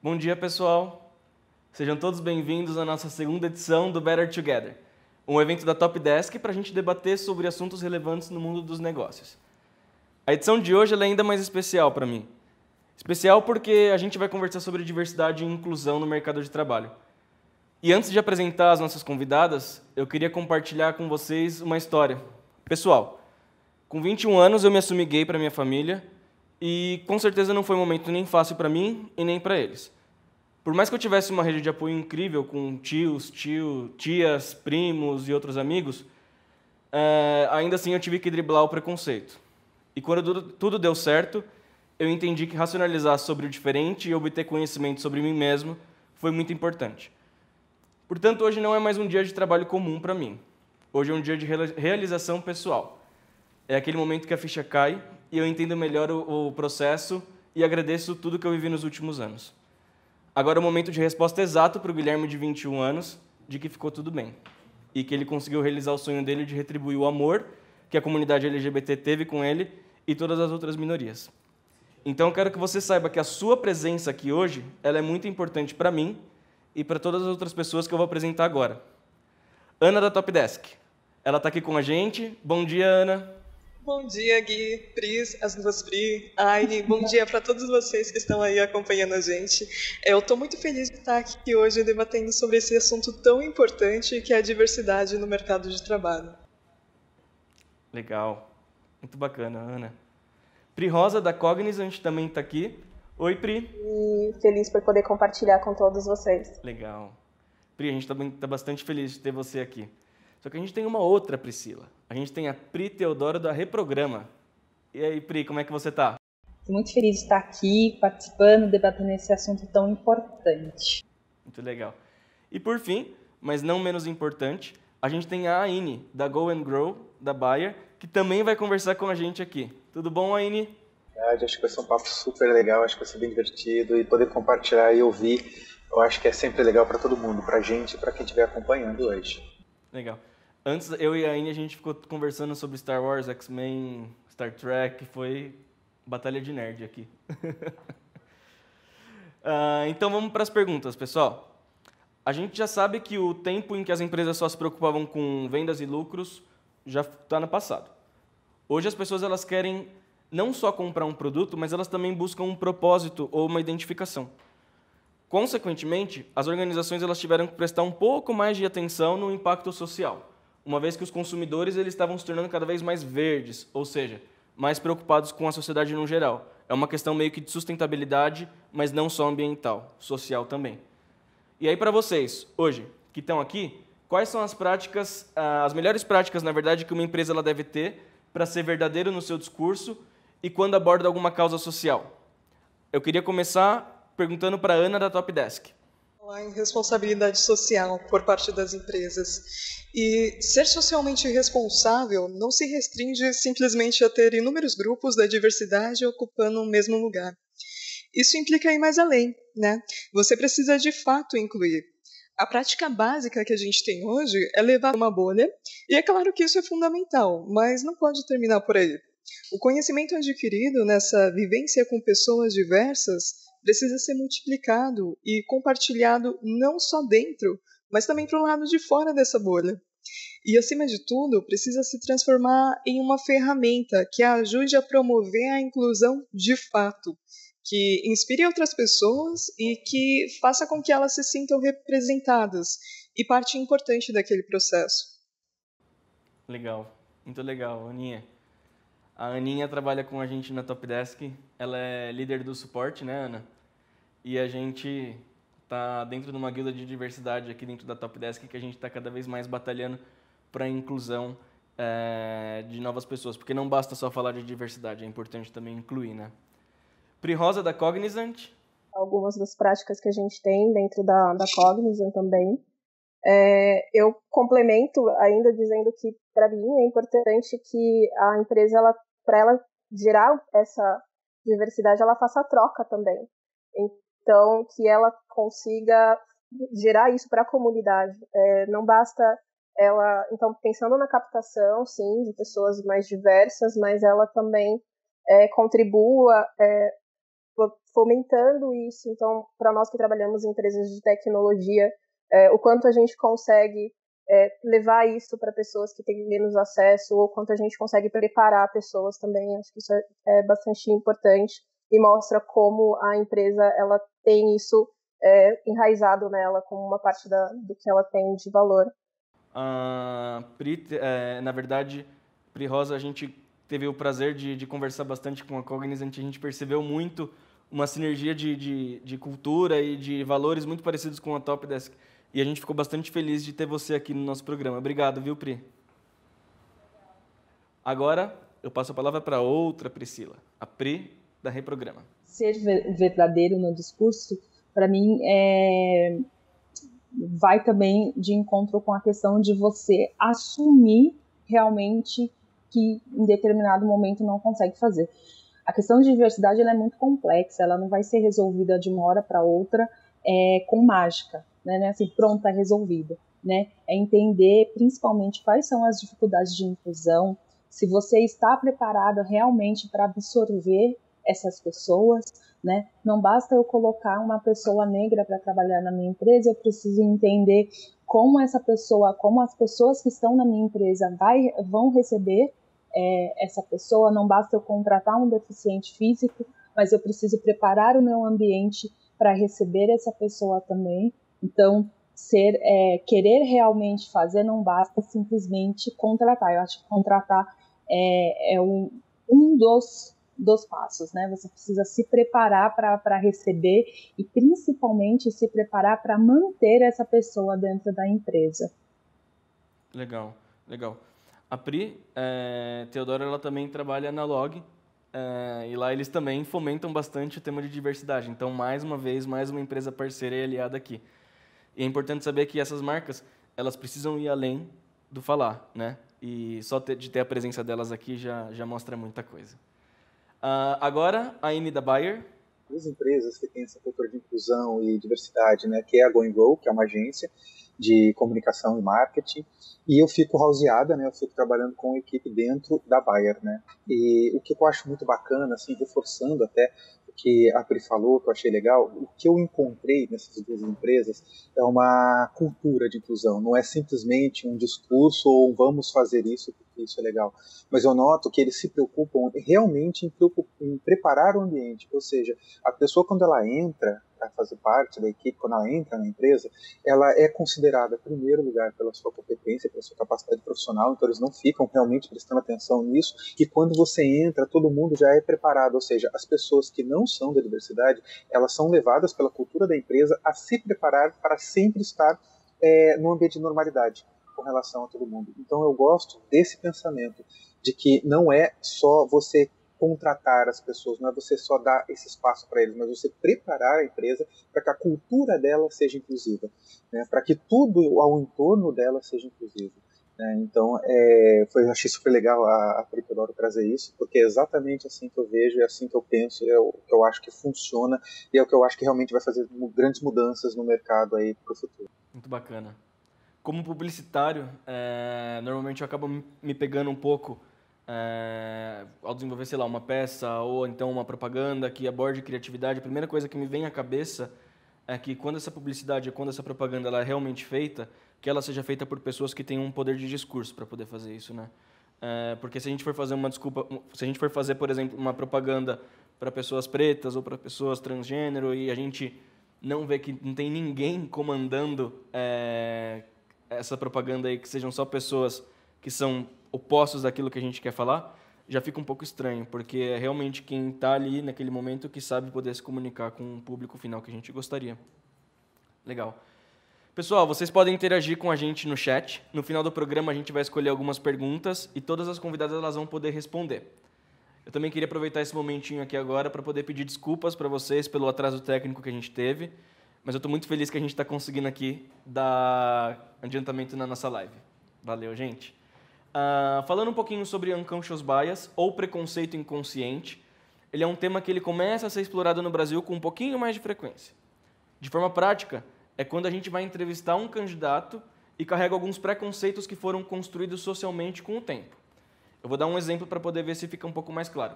Bom dia, pessoal. Sejam todos bem-vindos à nossa segunda edição do Better Together, um evento da Top Desk para a gente debater sobre assuntos relevantes no mundo dos negócios. A edição de hoje é ainda mais especial para mim. Especial porque a gente vai conversar sobre diversidade e inclusão no mercado de trabalho. E antes de apresentar as nossas convidadas, eu queria compartilhar com vocês uma história. Pessoal, com 21 anos eu me assumi gay para minha família e com certeza não foi um momento nem fácil para mim e nem para eles. Por mais que eu tivesse uma rede de apoio incrível com tios, tias, primos e outros amigos, ainda assim eu tive que driblar o preconceito. E quando tudo deu certo, eu entendi que racionalizar sobre o diferente e obter conhecimento sobre mim mesmo foi muito importante. Portanto, hoje não é mais um dia de trabalho comum para mim. Hoje é um dia de realização pessoal. É aquele momento que a ficha cai e eu entendo melhor o processo e agradeço tudo que eu vivi nos últimos anos. Agora é o momento de resposta exato para o Guilherme, de 21 anos, de que ficou tudo bem. E que ele conseguiu realizar o sonho dele de retribuir o amor que a comunidade LGBT teve com ele e todas as outras minorias. Então, eu quero que você saiba que a sua presença aqui hoje ela é muito importante para mim e para todas as outras pessoas que eu vou apresentar agora. Ana, da Top Desk. Ela está aqui com a gente. Bom dia, Ana. Bom dia, Gui, Pris, as duas Pri, Aine. Bom dia para todos vocês que estão aí acompanhando a gente. Eu estou muito feliz de estar aqui hoje debatendo sobre esse assunto tão importante que é a diversidade no mercado de trabalho. Legal. Muito bacana, Ana. Pri Rosa, da Cognizant, também está aqui. Oi, Pri. E feliz por poder compartilhar com todos vocês. Legal. Pri, a gente também está bastante feliz de ter você aqui. Só que a gente tem uma outra Priscila. A gente tem a Pri Teodoro, da Reprograma. E aí, Pri, como é que você está? Estou muito feliz de estar aqui, participando, debatendo esse assunto tão importante. Muito legal. E por fim, mas não menos importante, a gente tem a Aine, da Go and Grow, da Bayer, que também vai conversar com a gente aqui. Tudo bom, Aine? Acho que vai ser um papo super legal, acho que vai ser bem divertido e poder compartilhar e ouvir, eu acho que é sempre legal para todo mundo, para a gente e para quem estiver acompanhando hoje. Legal. Antes, eu e a Aine, a gente ficou conversando sobre Star Wars, X-Men, Star Trek, foi batalha de nerd aqui. Então vamos para as perguntas, pessoal. A gente já sabe que o tempo em que as empresas só se preocupavam com vendas e lucros já está no passado. Hoje as pessoas elas querem não só comprar um produto, mas elas também buscam um propósito ou uma identificação. Consequentemente, as organizações elas tiveram que prestar um pouco mais de atenção no impacto social, uma vez que os consumidores eles estavam se tornando cada vez mais verdes, ou seja, mais preocupados com a sociedade no geral. É uma questão meio que de sustentabilidade, mas não só ambiental, social também. E aí para vocês, hoje, que estão aqui, quais são as práticas, as melhores práticas, na verdade, que uma empresa ela deve ter para ser verdadeiro no seu discurso e quando aborda alguma causa social? Eu queria começar perguntando para a Ana, da Top Desk. Em responsabilidade social por parte das empresas. E ser socialmente responsável não se restringe simplesmente a ter inúmeros grupos da diversidade ocupando o mesmo lugar. Isso implica ir mais além, né? Você precisa de fato incluir. A prática básica que a gente tem hoje é levar uma bolha, e é claro que isso é fundamental, mas não pode terminar por aí. O conhecimento adquirido nessa vivência com pessoas diversas precisa ser multiplicado e compartilhado não só dentro, mas também para o lado de fora dessa bolha. E, acima de tudo, precisa se transformar em uma ferramenta que ajude a promover a inclusão de fato, que inspire outras pessoas e que faça com que elas se sintam representadas e parte importante daquele processo. Legal, muito legal, Aninha. A Aninha trabalha com a gente na Top Desk, ela é líder do suporte, né, Ana? E a gente está dentro de uma guilda de diversidade aqui dentro da Top Desk que a gente está cada vez mais batalhando para a inclusão de novas pessoas, porque não basta só falar de diversidade, é importante também incluir, né? Pri Rosa, da Cognizant. Algumas das práticas que a gente tem dentro da Cognizant também. Eu complemento ainda dizendo que, para mim, é importante que a empresa, para ela gerar essa diversidade, ela faça a troca também. Então, que ela consiga gerar isso para a comunidade. Não basta ela, então, pensando na captação, sim, de pessoas mais diversas, mas ela também contribua fomentando isso. Então, para nós que trabalhamos em empresas de tecnologia, o quanto a gente consegue levar isso para pessoas que têm menos acesso, ou quanto a gente consegue preparar pessoas também, acho que isso é bastante importante e mostra como a empresa ela tem isso enraizado nela como uma parte do que ela tem de valor. Pri, na verdade, Pri Rosa, a gente teve o prazer de conversar bastante com a Cognizant, a gente percebeu muito uma sinergia de cultura e de valores muito parecidos com a Topdesk. E a gente ficou bastante feliz de ter você aqui no nosso programa. Obrigado, viu, Pri? Agora, eu passo a palavra para outra Priscila, a Pri da Reprograma. Ser verdadeiro no discurso, para mim, vai também de encontro com a questão de você assumir realmente que em determinado momento não consegue fazer. A questão de diversidade ela é muito complexa, ela não vai ser resolvida de uma hora para outra com mágica, né? Assim, pronto, está resolvida, né? É entender principalmente quais são as dificuldades de inclusão, se você está preparado realmente para absorver essas pessoas, né? Não basta eu colocar uma pessoa negra para trabalhar na minha empresa, eu preciso entender como essa pessoa, como as pessoas que estão na minha empresa vão receber essa pessoa. Não basta eu contratar um deficiente físico, mas eu preciso preparar o meu ambiente para receber essa pessoa também. Então, querer realmente fazer não basta simplesmente contratar. Eu acho que contratar é um dos passos, né? Você precisa se preparar para receber e principalmente se preparar para manter essa pessoa dentro da empresa. Legal, legal. A Pri Teodora, ela também trabalha na Log, e lá eles também fomentam bastante o tema de diversidade. Então, mais uma vez, mais uma empresa parceira e aliada aqui. E é importante saber que essas marcas, elas precisam ir além do falar, né? E só de ter a presença delas aqui já mostra muita coisa. Agora, a Amy da Bayer. Duas empresas que têm essa cultura de inclusão e diversidade, né? Que é a Go and Grow, que é uma agência de comunicação e marketing, e eu fico houseada, né? Eu fico trabalhando com a equipe dentro da Bayer, né? E o que eu acho muito bacana, assim, reforçando até o que a Pri falou, que eu achei legal, o que eu encontrei nessas duas empresas é uma cultura de inclusão, não é simplesmente um discurso ou vamos fazer isso porque isso é legal, mas eu noto que eles se preocupam realmente em preparar o ambiente, ou seja, a pessoa quando ela entra para fazer parte da equipe, quando ela entra na empresa, ela é considerada, em primeiro lugar, pela sua competência, pela sua capacidade profissional, então eles não ficam realmente prestando atenção nisso, e quando você entra, todo mundo já é preparado, ou seja, as pessoas que não são da diversidade, elas são levadas pela cultura da empresa a se preparar para sempre estar num ambiente de normalidade com relação a todo mundo. Então eu gosto desse pensamento, de que não é só você contratar as pessoas, não é você só dar esse espaço para eles, mas você preparar a empresa para que a cultura dela seja inclusiva, né? Para que tudo ao entorno dela seja inclusivo. Né? Então, eu achei super legal a Pri Teodoro trazer isso, porque é exatamente assim que eu vejo, é assim que eu penso, é o que eu acho que funciona e é o que eu acho que realmente vai fazer grandes mudanças no mercado aí para o futuro. Muito bacana. Como publicitário, normalmente eu acabo me pegando um pouco ao desenvolver, sei lá, uma peça ou então uma propaganda que aborde criatividade. A primeira coisa que me vem à cabeça é que quando essa publicidade, quando essa propaganda ela é realmente feita, que ela seja feita por pessoas que tenham um poder de discurso para poder fazer isso, né? Porque se a gente for fazer por exemplo, uma propaganda para pessoas pretas ou para pessoas transgênero e a gente não vê que não tem ninguém comandando essa propaganda aí, que sejam só pessoas que são opostos daquilo que a gente quer falar, já fica um pouco estranho, porque é realmente quem está ali naquele momento que sabe poder se comunicar com o público final que a gente gostaria. Legal. Pessoal, vocês podem interagir com a gente no chat. No final do programa a gente vai escolher algumas perguntas e todas as convidadas elas vão poder responder. Eu também queria aproveitar esse momentinho aqui agora para poder pedir desculpas para vocês pelo atraso técnico que a gente teve, mas eu estou muito feliz que a gente está conseguindo aqui dar adiantamento na nossa live. Valeu, gente. Falando um pouquinho sobre unconscious bias, ou preconceito inconsciente, ele é um tema que ele começa a ser explorado no Brasil com um pouquinho mais de frequência. De forma prática, é quando a gente vai entrevistar um candidato e carrega alguns preconceitos que foram construídos socialmente com o tempo. Eu vou dar um exemplo para poder ver se fica um pouco mais claro.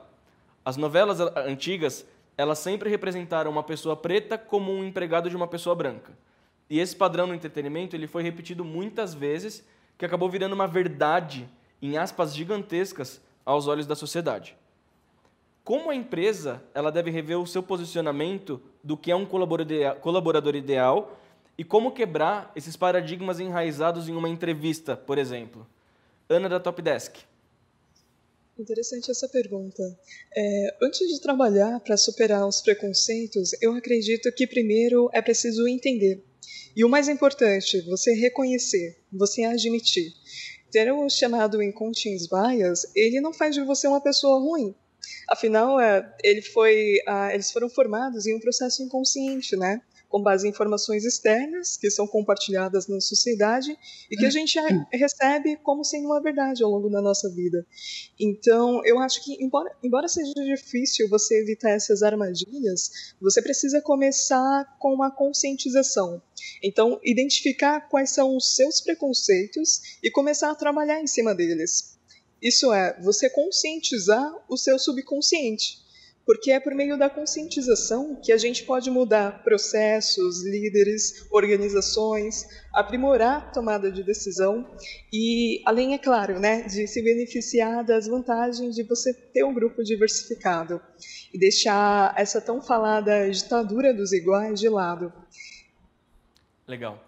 As novelas antigas, elas sempre representaram uma pessoa preta como um empregado de uma pessoa branca. E esse padrão no entretenimento ele foi repetido muitas vezes, que acabou virando uma verdade, em aspas gigantescas, aos olhos da sociedade. Como a empresa ela deve rever o seu posicionamento do que é um colaborador ideal e como quebrar esses paradigmas enraizados em uma entrevista, por exemplo? Ana, da Top Desk. Interessante essa pergunta. Antes de trabalhar para superar os preconceitos, eu acredito que primeiro é preciso entender. E o mais importante, você reconhecer, você admitir. Ter o chamado unconscious bias, ele não faz de você uma pessoa ruim. Afinal, eles foram formados em um processo inconsciente, né? Com base em informações externas que são compartilhadas na sociedade e que a gente recebe como sendo uma verdade ao longo da nossa vida. Então, eu acho que, embora seja difícil você evitar essas armadilhas, você precisa começar com uma conscientização. Então, identificar quais são os seus preconceitos e começar a trabalhar em cima deles. Isso é, você conscientizar o seu subconsciente. Porque é por meio da conscientização que a gente pode mudar processos, líderes, organizações, aprimorar a tomada de decisão e, além, é claro, né, de se beneficiar das vantagens de você ter um grupo diversificado e deixar essa tão falada ditadura dos iguais de lado. Legal.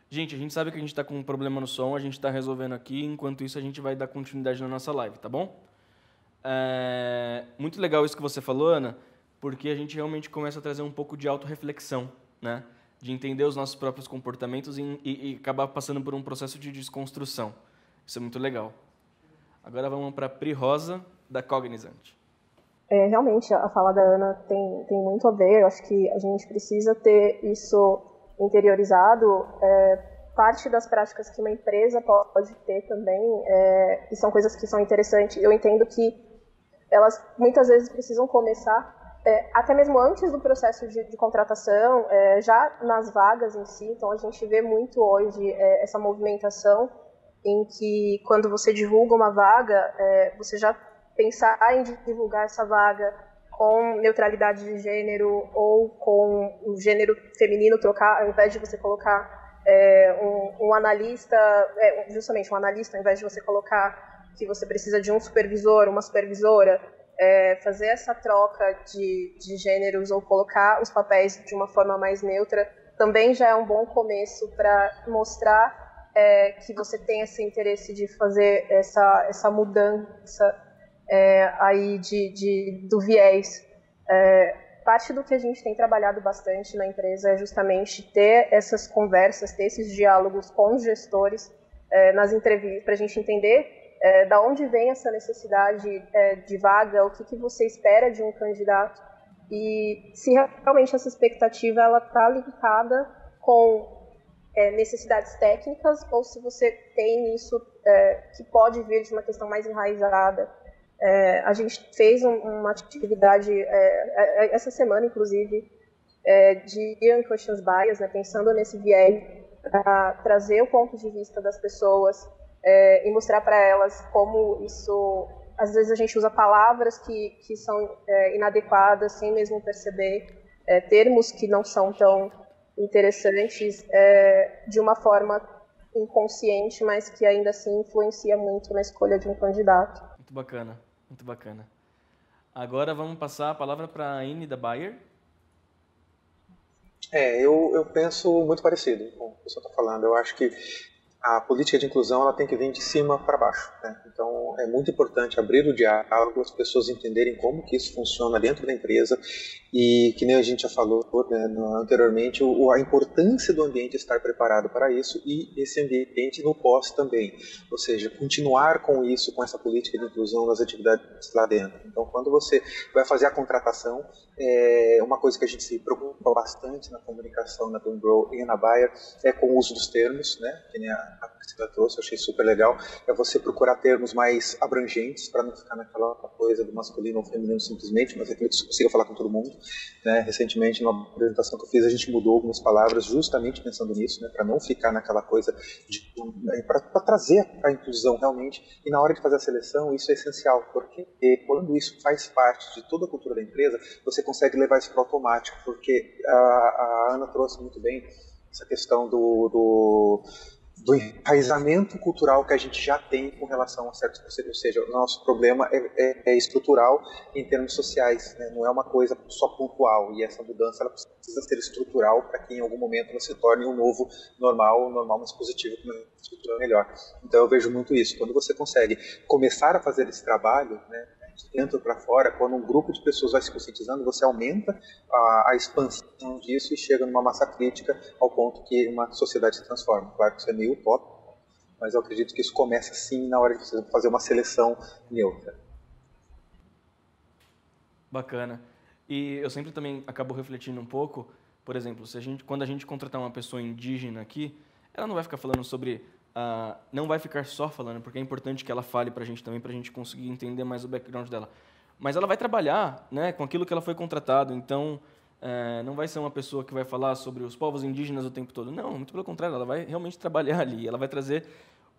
Gente, a gente sabe que a gente está com um problema no som, a gente está resolvendo aqui, enquanto isso a gente vai dar continuidade na nossa live, tá bom? Muito legal isso que você falou, Ana, porque a gente realmente começa a trazer um pouco de autorreflexão, né? De entender os nossos próprios comportamentos e acabar passando por um processo de desconstrução. Isso é muito legal. Agora vamos para a Pri Rosa, da Cognizant. Realmente, a fala da Ana tem muito a ver. Eu acho que a gente precisa ter isso interiorizado. Parte das práticas que uma empresa pode ter também, e são coisas que são interessantes. Eu entendo que elas muitas vezes precisam começar até mesmo antes do processo de contratação, já nas vagas em si. Então, a gente vê muito hoje essa movimentação em que, quando você divulga uma vaga, você já pensar em divulgar essa vaga com neutralidade de gênero ou com o gênero feminino trocar, ao invés de você colocar um analista, justamente um analista, ao invés de você colocar que você precisa de um supervisor, uma supervisora, fazer essa troca de gêneros ou colocar os papéis de uma forma mais neutra, também já é um bom começo para mostrar que você tem esse interesse de fazer essa mudança aí do viés. Parte do que a gente tem trabalhado bastante na empresa é justamente ter essas conversas, ter esses diálogos com os gestores nas entrevistas, para a gente entender da onde vem essa necessidade de vaga, o que você espera de um candidato e se realmente essa expectativa está linkada com necessidades técnicas ou se você tem isso que pode vir de uma questão mais enraizada. A gente fez uma atividade essa semana, inclusive, de unconscious bias, né, pensando nesse viés, para trazer o ponto de vista das pessoas e mostrar para elas como isso... Às vezes a gente usa palavras que são inadequadas sem mesmo perceber, termos que não são tão interessantes de uma forma inconsciente, mas que ainda assim influencia muito na escolha de um candidato. Muito bacana, muito bacana. Agora vamos passar a palavra para a Anne, da Bayer. Eu penso muito parecido com o que você está falando. Eu acho que a política de inclusão ela tem que vir de cima para baixo, né? Então é muito importante abrir o diálogo, as pessoas entenderem como que isso funciona dentro da empresa e, que nem a gente já falou, né, anteriormente, a importância do ambiente estar preparado para isso e esse ambiente no pós também, ou seja, continuar com isso, com essa política de inclusão nas atividades lá dentro. Então, quando você vai fazer a contratação, uma coisa que a gente se preocupa bastante na comunicação na Grow e na Bayer é com o uso dos termos, né, que nem a Priscila trouxe, eu achei super legal, é você procurar termos mais abrangentes para não ficar naquela coisa do masculino ou feminino simplesmente, mas é que você consiga falar com todo mundo, né? Recentemente, numa apresentação que eu fiz, a gente mudou algumas palavras justamente pensando nisso, né, para não ficar naquela coisa para trazer a inclusão realmente, e na hora de fazer a seleção isso é essencial, porque quando isso faz parte de toda a cultura da empresa, você consegue levar isso para o automático, porque a Ana trouxe muito bem essa questão do enraizamento cultural que a gente já tem com relação a certos procedimentos, ou seja, o nosso problema é estrutural em termos sociais, né? Não é uma coisa só pontual, e essa mudança ela precisa ser estrutural para que em algum momento ela se torne um novo normal, mais positivo, com uma estrutura melhor. Então eu vejo muito isso, quando você consegue começar a fazer esse trabalho, né, de dentro para fora, quando um grupo de pessoas vai se conscientizando, você aumenta a expansão disso e chega numa massa crítica ao ponto que uma sociedade se transforma. Claro que isso é meio utópico, mas eu acredito que isso começa sim na hora de você fazer uma seleção neutra. Bacana. E eu sempre também acabo refletindo um pouco, por exemplo, quando a gente contratar uma pessoa indígena aqui, ela não vai ficar falando sobre... não vai ficar só falando, porque é importante que ela fale para a gente também, para a gente conseguir entender mais o background dela. Mas ela vai trabalhar, né, com aquilo que ela foi contratada, então não vai ser uma pessoa que vai falar sobre os povos indígenas o tempo todo. Não, muito pelo contrário, ela vai realmente trabalhar ali, ela vai trazer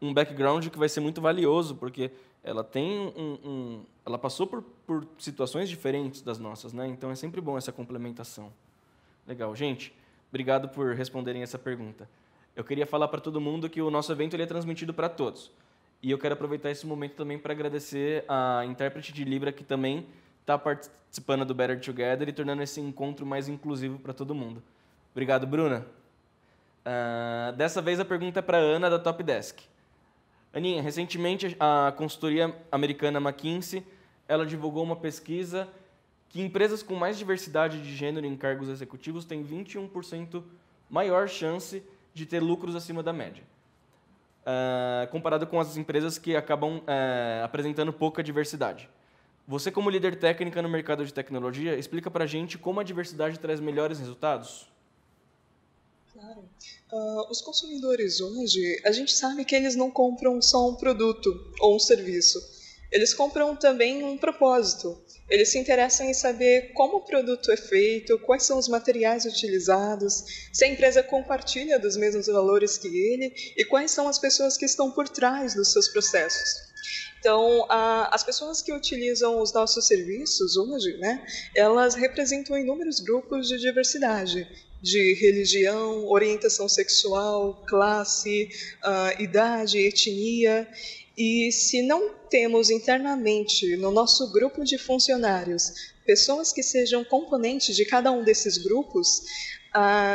um background que vai ser muito valioso, porque ela tem ela passou por situações diferentes das nossas, né? Então é sempre bom essa complementação. Legal, gente, obrigado por responderem essa pergunta. Eu queria falar para todo mundo que o nosso evento ele é transmitido para todos. E eu quero aproveitar esse momento também para agradecer a intérprete de Libra que também está participando do Better Together e tornando esse encontro mais inclusivo para todo mundo. Obrigado, Bruna. Dessa vez a pergunta é para a Ana, da Top Desk. Aninha, recentemente a consultoria americana McKinsey ela divulgou uma pesquisa que empresas com mais diversidade de gênero em cargos executivos têm 21% maior chance de ter lucros acima da média, comparado com as empresas que acabam apresentando pouca diversidade. Você, como líder técnica no mercado de tecnologia, explica para a gente como a diversidade traz melhores resultados? Claro. Os consumidores hoje, a gente sabe que eles não compram só um produto ou um serviço. Eles compram também um propósito. Eles se interessam em saber como o produto é feito, quais são os materiais utilizados, se a empresa compartilha dos mesmos valores que ele e quais são as pessoas que estão por trás dos seus processos. Então, as pessoas que utilizam os nossos serviços hoje, né, elas representam inúmeros grupos de diversidade, de religião, orientação sexual, classe, idade, etnia. E se não temos internamente no nosso grupo de funcionários pessoas que sejam componentes de cada um desses grupos,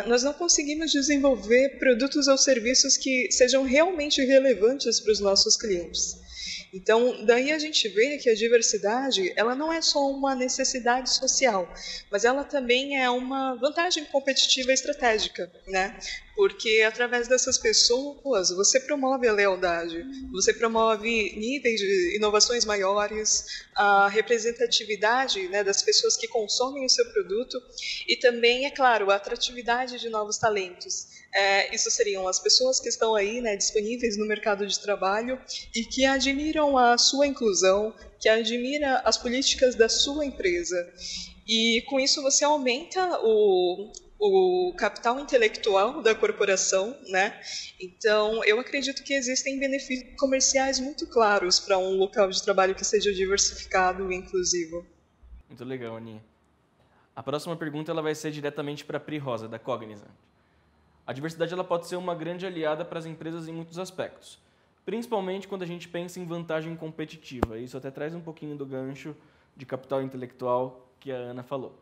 nós não conseguimos desenvolver produtos ou serviços que sejam realmente relevantes para os nossos clientes. Então, daí a gente vê que a diversidade ela não é só uma necessidade social, mas ela também é uma vantagem competitiva estratégica, né? Porque através dessas pessoas você promove a lealdade, você promove níveis de inovações maiores, a representatividade, né, das pessoas que consomem o seu produto e também, é claro, a atratividade de novos talentos. Isso seriam as pessoas que estão aí, né, disponíveis no mercado de trabalho e que admiram a sua inclusão, que admira as políticas da sua empresa. E com isso você aumenta o capital intelectual da corporação, né? Então, eu acredito que existem benefícios comerciais muito claros para um local de trabalho que seja diversificado e inclusivo. Muito legal, Aninha. A próxima pergunta ela vai ser diretamente para a Pri Rosa, da Cognizant. A diversidade ela pode ser uma grande aliada para as empresas em muitos aspectos, principalmente quando a gente pensa em vantagem competitiva. Isso até traz um pouquinho do gancho de capital intelectual que a Ana falou.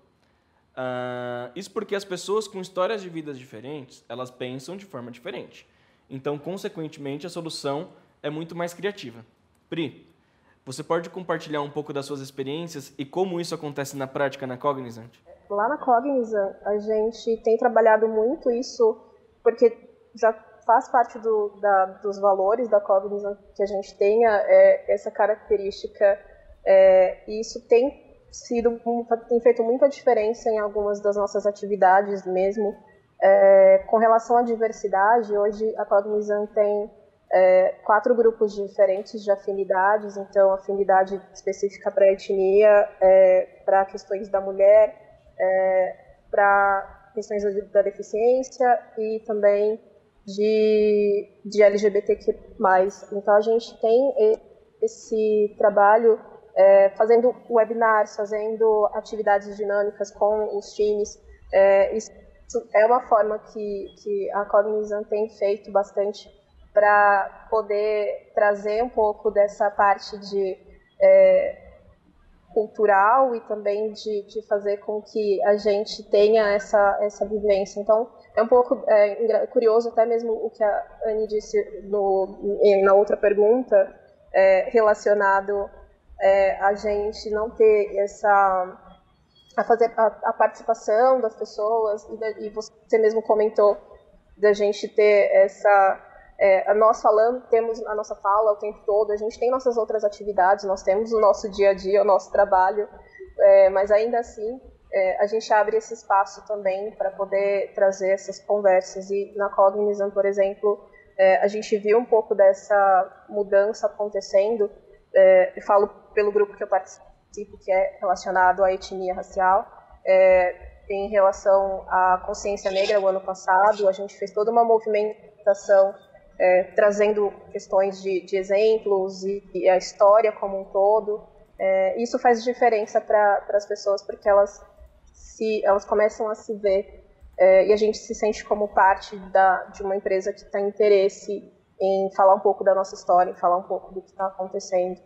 Isso porque as pessoas com histórias de vidas diferentes, elas pensam de forma diferente. Então, consequentemente, a solução é muito mais criativa. Pri, você pode compartilhar um pouco das suas experiências e como isso acontece na prática na Cognizant? Lá na Cognizant, a gente tem trabalhado muito isso, porque já faz parte dos valores da Cognizant que a gente tenha essa característica, e isso tem feito muita diferença em algumas das nossas atividades mesmo. Com relação à diversidade, hoje a Cognizant tem 4 grupos diferentes de afinidades, então afinidade específica para a etnia, para questões da mulher, para questões da deficiência e também de LGBTQ+. Então a gente tem esse trabalho fazendo webinars, fazendo atividades dinâmicas com os times. Isso é uma forma que a Cognizant tem feito bastante para poder trazer um pouco dessa parte de cultural e também de fazer com que a gente tenha essa vivência. Então, é um pouco curioso até mesmo o que a Anne disse na outra pergunta, relacionado a gente não ter a fazer a participação das pessoas, e você mesmo comentou da gente ter nós temos a nossa fala o tempo todo, a gente tem nossas outras atividades, nós temos o nosso dia a dia, o nosso trabalho, mas ainda assim a gente abre esse espaço também para poder trazer essas conversas. E na Cognizant, por exemplo, a gente viu um pouco dessa mudança acontecendo. Eu falo pelo grupo que eu participo, que é relacionado à etnia racial. Em relação à consciência negra, o ano passado, a gente fez toda uma movimentação trazendo questões de exemplos e a história como um todo. Isso faz diferença para as pessoas, porque elas começam a se ver e a gente se sente como parte de uma empresa que tem interesse em falar um pouco da nossa história, em falar um pouco do que está acontecendo.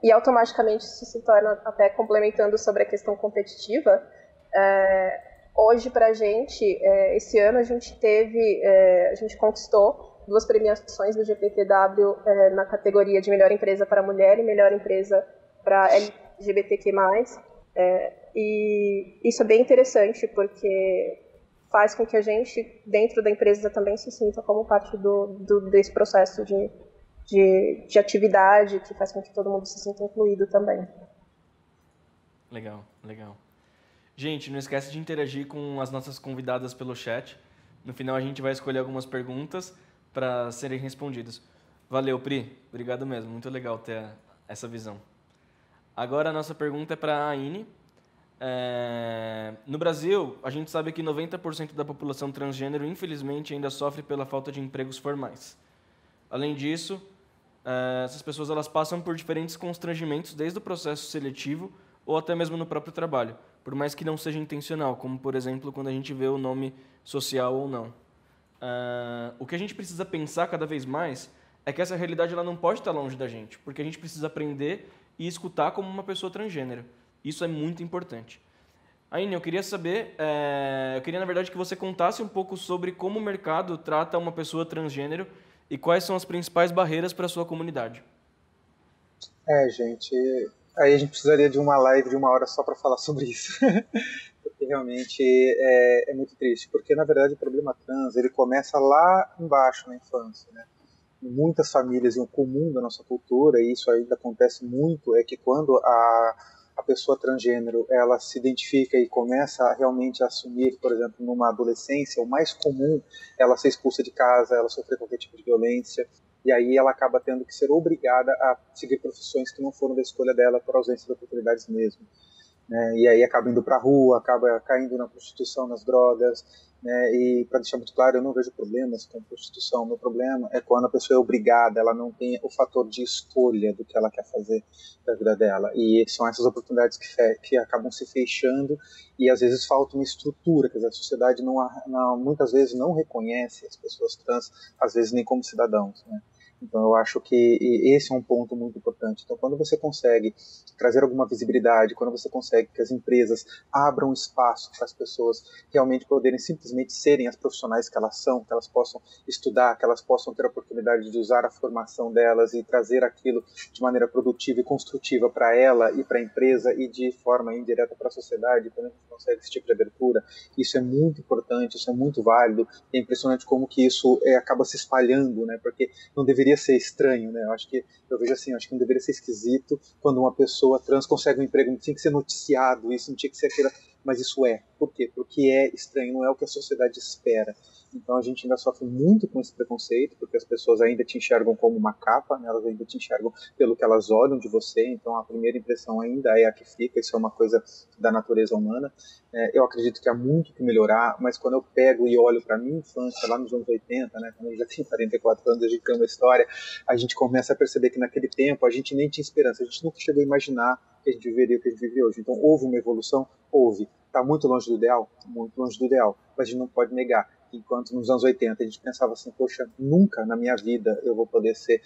E automaticamente isso se torna, até complementando sobre a questão competitiva, hoje para a gente, esse ano a gente conquistou 2 premiações do GPTW na categoria de melhor empresa para mulher e melhor empresa para LGBTQ+. E isso é bem interessante, porque faz com que a gente, dentro da empresa, também se sinta como parte desse processo de atividade, que faz com que todo mundo se sinta incluído também. Legal, legal. Gente, não esquece de interagir com as nossas convidadas pelo chat. No final a gente vai escolher algumas perguntas para serem respondidas. Valeu, Pri. Obrigado mesmo. Muito legal ter essa visão. Agora a nossa pergunta é para a Aine. No Brasil, a gente sabe que 90% da população transgênero, infelizmente, ainda sofre pela falta de empregos formais. Além disso, essas pessoas elas passam por diferentes constrangimentos, desde o processo seletivo ou até mesmo no próprio trabalho, por mais que não seja intencional, como, por exemplo, quando a gente vê o nome social ou não. O que a gente precisa pensar cada vez mais é que essa realidade ela não pode estar longe da gente, porque a gente precisa aprender e escutar como uma pessoa transgênero. Isso é muito importante. Aine, eu queria saber, na verdade, que você contasse um pouco sobre como o mercado trata uma pessoa transgênero e quais são as principais barreiras para a sua comunidade. Gente, aí a gente precisaria de uma live de 1 hora só para falar sobre isso. Porque realmente é muito triste, porque na verdade o problema trans ele começa lá embaixo na infância, né? Em muitas famílias, e o comum da nossa cultura, e isso ainda acontece muito, é que quando a pessoa transgênero ela se identifica e começa realmente a assumir, por exemplo, numa adolescência, o mais comum é ela ser expulsa de casa, ela sofrer qualquer tipo de violência, e aí ela acaba tendo que ser obrigada a seguir profissões que não foram da escolha dela por ausência de oportunidades mesmo. E aí acaba indo para a rua, acaba caindo na prostituição, nas drogas, né? E para deixar muito claro, eu não vejo problemas com prostituição. O meu problema é quando a pessoa é obrigada, ela não tem o fator de escolha do que ela quer fazer da vida dela. E são essas oportunidades que acabam se fechando, e às vezes falta uma estrutura, quer dizer, a sociedade muitas vezes não reconhece as pessoas trans, às vezes nem como cidadãos, né? Então eu acho que esse é um ponto muito importante. Então quando você consegue trazer alguma visibilidade, quando você consegue que as empresas abram espaço para as pessoas realmente poderem simplesmente serem as profissionais que elas são, que elas possam estudar, que elas possam ter a oportunidade de usar a formação delas e trazer aquilo de maneira produtiva e construtiva para ela e para a empresa e de forma indireta para a sociedade, quando a gente consegue esse tipo de abertura, isso é muito importante, isso é muito válido. É impressionante como que isso acaba se espalhando, né? Porque não deveria ser estranho, né? Eu vejo assim, acho que não deveria ser esquisito quando uma pessoa trans consegue um emprego, não tinha que ser noticiado, isso não tinha que ser mas isso é. Por quê? Porque é estranho, não é o que a sociedade espera. Então a gente ainda sofre muito com esse preconceito, porque as pessoas ainda te enxergam como uma capa, né? Elas ainda te enxergam pelo que elas olham de você, então a primeira impressão ainda é a que fica, isso é uma coisa da natureza humana. Eu acredito que há muito que melhorar, mas quando eu pego e olho para a minha infância, lá nos anos 80, né, quando eu já tenho 44 anos, a gente tem uma história, a gente começa a perceber que naquele tempo a gente nem tinha esperança, a gente nunca chegou a imaginar que a gente viveria o que a gente vive hoje. Então houve uma evolução? Houve. Está muito longe do ideal? Muito longe do ideal, mas a gente não pode negar. Enquanto nos anos 80 a gente pensava assim, poxa, nunca na minha vida eu vou poder ser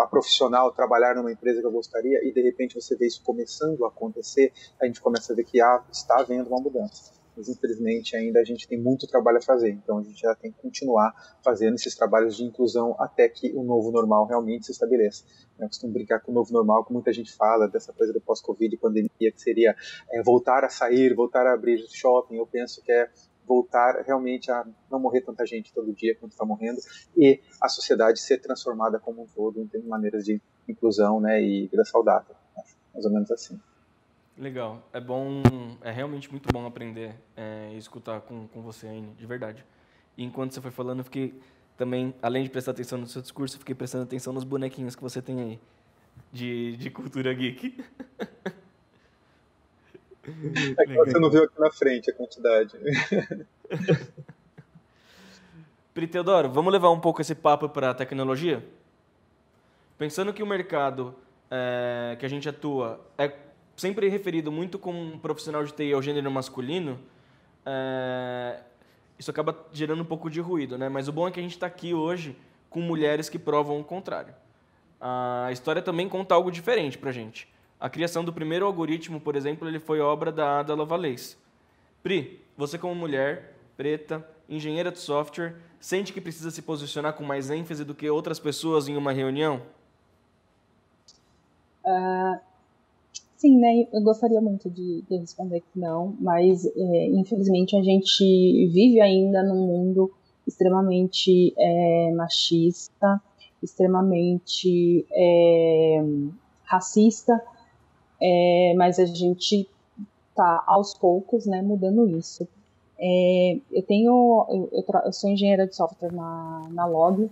a profissional, trabalhar numa empresa que eu gostaria, e de repente você vê isso começando a acontecer, a gente começa a ver que está havendo uma mudança. Mas infelizmente ainda a gente tem muito trabalho a fazer, então a gente já tem que continuar fazendo esses trabalhos de inclusão até que o novo normal realmente se estabeleça. Eu costumo brincar com o novo normal, que muita gente fala dessa coisa do pós-Covid, pandemia, que seria voltar a sair, voltar a abrir shopping. Eu penso que é voltar realmente a não morrer tanta gente todo dia quanto está morrendo, e a sociedade ser transformada como um todo em maneiras de inclusão, né, e vida saudável. Mais ou menos assim. Legal. É bom, é realmente muito bom aprender e escutar com você, Aine, de verdade. E enquanto você foi falando, eu fiquei também, além de prestar atenção no seu discurso, eu fiquei prestando atenção nos bonequinhos que você tem aí, de cultura geek. É que você não viu aqui na frente a quantidade. Pri Teodoro, vamos levar um pouco esse papo para a tecnologia? Pensando que o mercado que a gente atua é sempre referido muito como um profissional de TI ao gênero masculino, isso acaba gerando um pouco de ruído, né? Mas o bom é que a gente está aqui hoje com mulheres que provam o contrário. A história também conta algo diferente para a gente. A criação do primeiro algoritmo, por exemplo, ele foi obra da Ada Lovelace. Pri, você como mulher, preta, engenheira de software, sente que precisa se posicionar com mais ênfase do que outras pessoas em uma reunião? Sim, né? Eu gostaria muito de responder que não, mas infelizmente a gente vive ainda num mundo extremamente machista, extremamente racista, mas a gente está aos poucos, né, mudando isso. Eu sou engenheira de software na Log,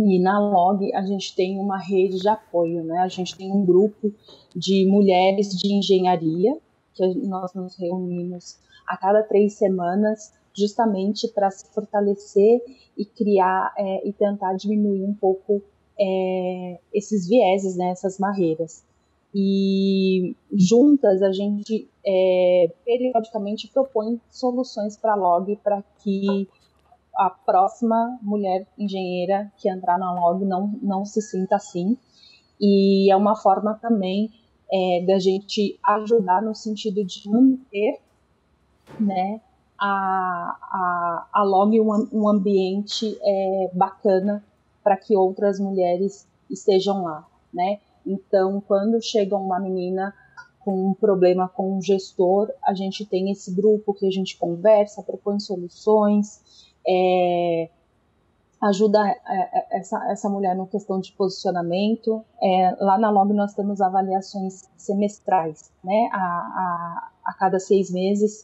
e na Log a gente tem uma rede de apoio, né? A gente tem um grupo de mulheres de engenharia, que nós nos reunimos a cada 3 semanas, justamente para se fortalecer e criar e tentar diminuir um pouco esses vieses, né? Essas barreiras. E juntas a gente periodicamente propõe soluções para a Log para que a próxima mulher engenheira que entrar na Log não se sinta assim. E é uma forma também da gente ajudar no sentido de manter, né, a Log um ambiente bacana para que outras mulheres estejam lá, né? Então, quando chega uma menina com um problema com um gestor, a gente tem esse grupo que a gente conversa, propõe soluções, ajuda essa mulher na questão de posicionamento. Lá na Log nós temos avaliações semestrais, né, a cada 6 meses,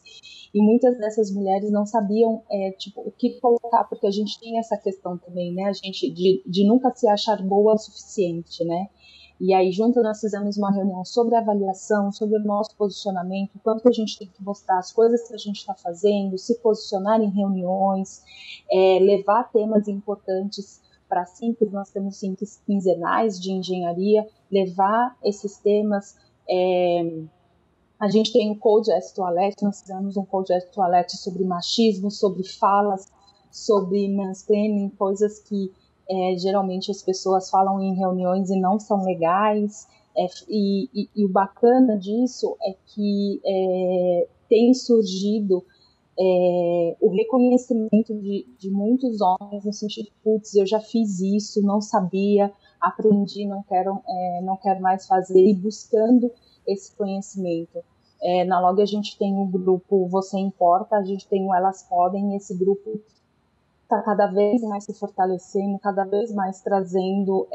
e muitas dessas mulheres não sabiam o que colocar, porque a gente tem essa questão também, né, a gente de nunca se achar boa o suficiente, né. E aí, junto, nós fizemos uma reunião sobre avaliação, sobre o nosso posicionamento, quanto que a gente tem que mostrar as coisas que a gente está fazendo, se posicionar em reuniões, levar temas importantes para simples. Nós temos simples quinzenais de engenharia, levar esses temas. A gente tem o Code as Toilette, nós fizemos um Code as Toilette sobre machismo, sobre falas, sobre mansplaining, coisas que geralmente as pessoas falam em reuniões e não são legais, e o bacana disso é que tem surgido o reconhecimento de muitos homens no sentido de, putz, eu já fiz isso, não sabia, aprendi, não quero mais fazer, e buscando esse conhecimento. Na Log a gente tem o grupo Você Importa, a gente tem o Elas Podem, e esse grupo está cada vez mais se fortalecendo, cada vez mais trazendo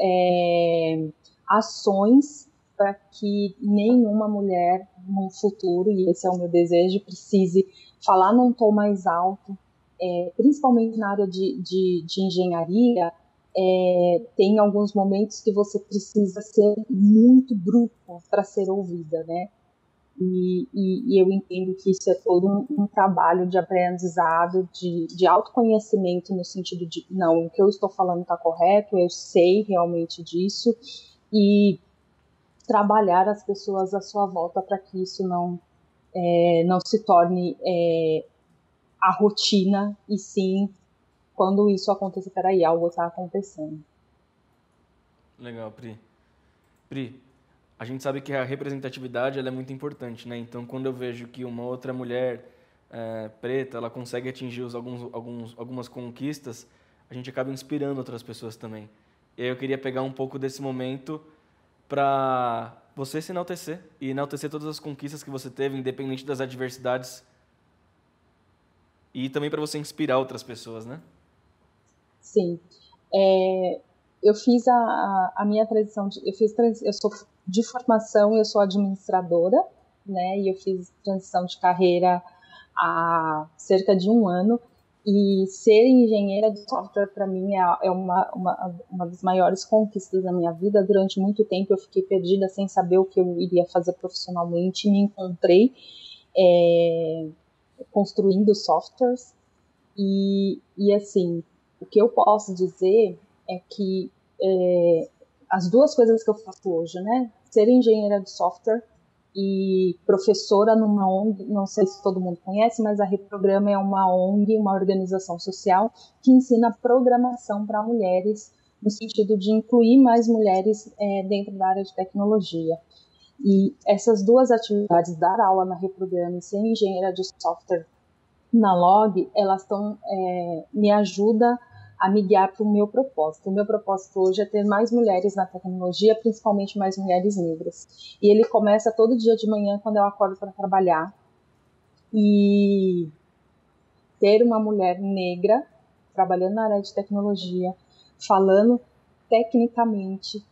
ações para que nenhuma mulher num futuro, e esse é o meu desejo, precise falar num tom mais alto, principalmente na área de engenharia. Tem alguns momentos que você precisa ser muito bruta para ser ouvida, né? E eu entendo que isso é todo um trabalho de aprendizado, de autoconhecimento, no sentido de, não, o que eu estou falando está correto, eu sei realmente disso, e trabalhar as pessoas à sua volta para que isso não se torne a rotina, e sim, quando isso acontecer, peraí, algo está acontecendo. Legal, Pri. Pri, a gente sabe que a representatividade ela é muito importante, né? Então, quando eu vejo que uma outra mulher preta ela consegue atingir algumas conquistas, a gente acaba inspirando outras pessoas também. E aí eu queria pegar um pouco desse momento para você se enaltecer e enaltecer todas as conquistas que você teve, independente das adversidades, e também para você inspirar outras pessoas, né? Sim. Eu fiz a minha transição, eu sou de formação, eu sou administradora, né, e eu fiz transição de carreira há cerca de 1 ano, e ser engenheira de software para mim é uma das maiores conquistas da minha vida. Durante muito tempo eu fiquei perdida sem saber o que eu iria fazer profissionalmente, me encontrei construindo softwares, e assim, o que eu posso dizer é que as duas coisas que eu faço hoje, né? Ser engenheira de software e professora numa ONG, não sei se todo mundo conhece, mas a Reprograma é uma ONG, uma organização social que ensina programação para mulheres, no sentido de incluir mais mulheres dentro da área de tecnologia. E essas duas atividades, dar aula na Reprograma e ser engenheira de software na Log, elas me ajudam a me guiar para o meu propósito. O meu propósito hoje é ter mais mulheres na tecnologia, principalmente mais mulheres negras. E ele começa todo dia de manhã, quando eu acordo para trabalhar. E ter uma mulher negra trabalhando na área de tecnologia, falando tecnicamente,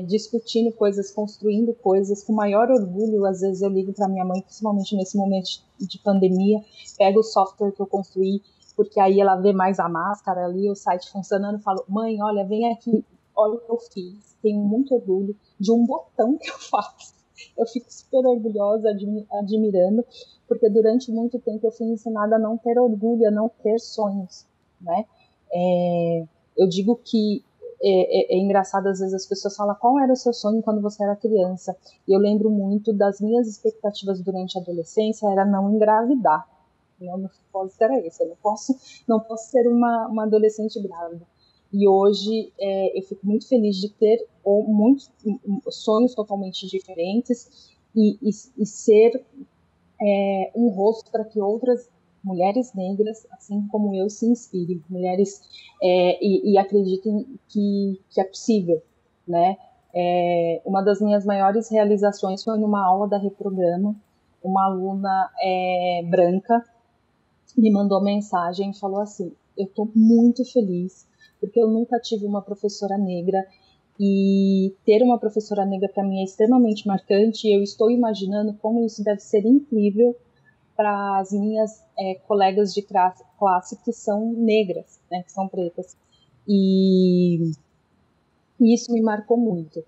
discutindo coisas, construindo coisas, com maior orgulho. Às vezes eu ligo para minha mãe, principalmente nesse momento de pandemia, pego o software que eu construí, porque aí ela vê mais a máscara ali, o site funcionando, e falo, mãe, olha, vem aqui, olha o que eu fiz. Tenho muito orgulho de um botão que eu faço. Eu fico super orgulhosa, admirando, porque durante muito tempo eu fui ensinada a não ter orgulho, a não ter sonhos, né? Eu digo que é engraçado, às vezes as pessoas falam, qual era o seu sonho quando você era criança? E eu lembro muito das minhas expectativas durante a adolescência, era não engravidar. Meu propósito era esse, eu não posso ser uma adolescente grávida. E hoje eu fico muito feliz de ter muitos sonhos totalmente diferentes e ser um rosto para que outras mulheres negras, assim como eu, se inspirem, mulheres e acreditem que é possível, né? Uma das minhas maiores realizações foi numa aula da Reprograma, uma aluna branca me mandou mensagem e falou assim, eu estou muito feliz, porque eu nunca tive uma professora negra, e ter uma professora negra para mim é extremamente marcante, e eu estou imaginando como isso deve ser incrível para as minhas colegas de classe que são negras, né, que são pretas. E isso me marcou muito,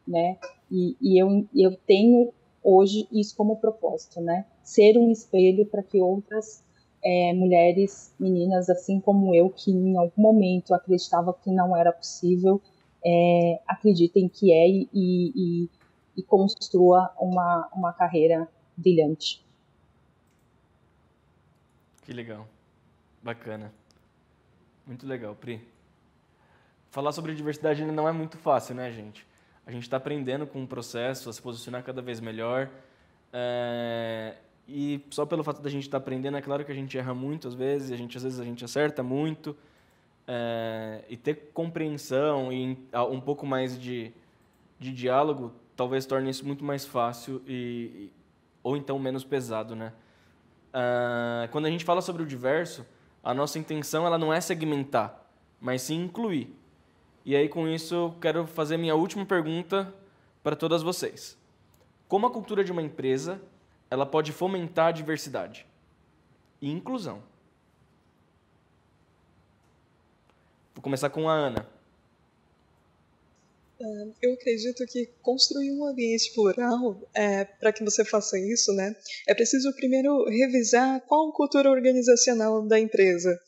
né? E eu tenho hoje isso como propósito, né? Ser um espelho para que outras mulheres, meninas, assim como eu, que em algum momento acreditavam que não era possível, acreditem que e construa uma carreira brilhante. Que legal. Bacana. Muito legal, Pri. Falar sobre diversidade não é muito fácil, né, gente? A gente está aprendendo com o processo a se posicionar cada vez melhor. E só pelo fato da gente estar aprendendo, é claro que a gente erra muito às vezes a gente acerta muito. E ter compreensão e um pouco mais de diálogo talvez torne isso muito mais fácil ou então menos pesado, né? Quando a gente fala sobre o diverso, a nossa intenção ela não é segmentar, mas sim incluir. E aí, com isso, eu quero fazer minha última pergunta para todas vocês. como a cultura de uma empresa ela pode fomentar a diversidade e inclusão. Vou começar com a Ana. Eu acredito que construir um ambiente plural, para que você faça isso, né, é preciso primeiro revisar qual a cultura organizacional da empresa,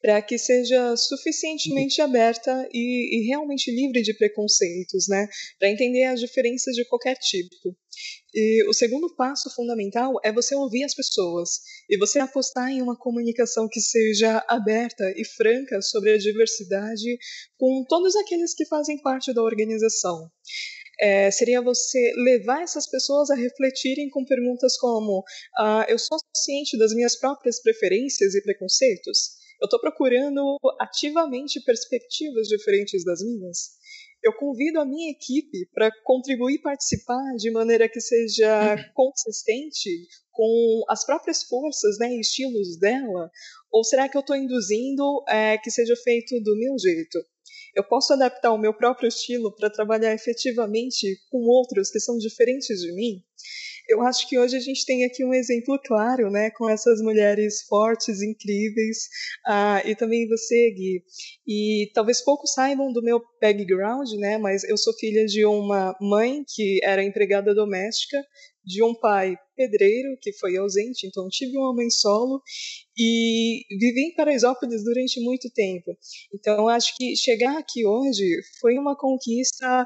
para que seja suficientemente aberta e realmente livre de preconceitos, né, para entender as diferenças de qualquer tipo. E o segundo passo fundamental é você ouvir as pessoas e você apostar em uma comunicação que seja aberta e franca sobre a diversidade com todos aqueles que fazem parte da organização. Seria você levar essas pessoas a refletirem com perguntas como: eu sou ciente das minhas próprias preferências e preconceitos? Eu estou procurando ativamente perspectivas diferentes das minhas? Eu convido a minha equipe para contribuir e participar de maneira que seja consistente com as próprias forças, né, e estilos dela? Ou será que eu estou induzindo que seja feito do meu jeito? Eu posso adaptar o meu próprio estilo para trabalhar efetivamente com outros que são diferentes de mim? Eu acho que hoje a gente tem aqui um exemplo claro, né, com essas mulheres fortes, incríveis, e também você, Gui. E talvez poucos saibam do meu background, né, mas eu sou filha de uma mãe que era empregada doméstica, de um pai pedreiro que foi ausente, então tive uma mãe solo e vivi em Paraisópolis durante muito tempo. Então acho que chegar aqui hoje foi uma conquista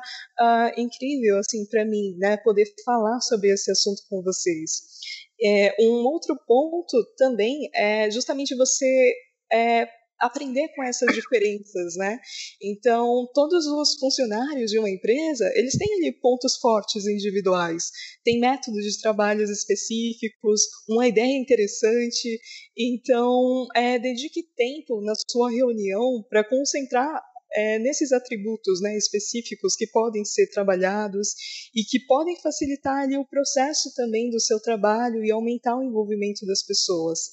incrível assim para mim, né, poder falar sobre esse assunto com vocês. Um outro ponto também é justamente você aprender com essas diferenças, né? Então, todos os funcionários de uma empresa, eles têm ali pontos fortes individuais, têm métodos de trabalhos específicos, uma ideia interessante. Então, dedique tempo na sua reunião para concentrar nesses atributos, né, específicos que podem ser trabalhados e que podem facilitar ali o processo também do seu trabalho e aumentar o envolvimento das pessoas.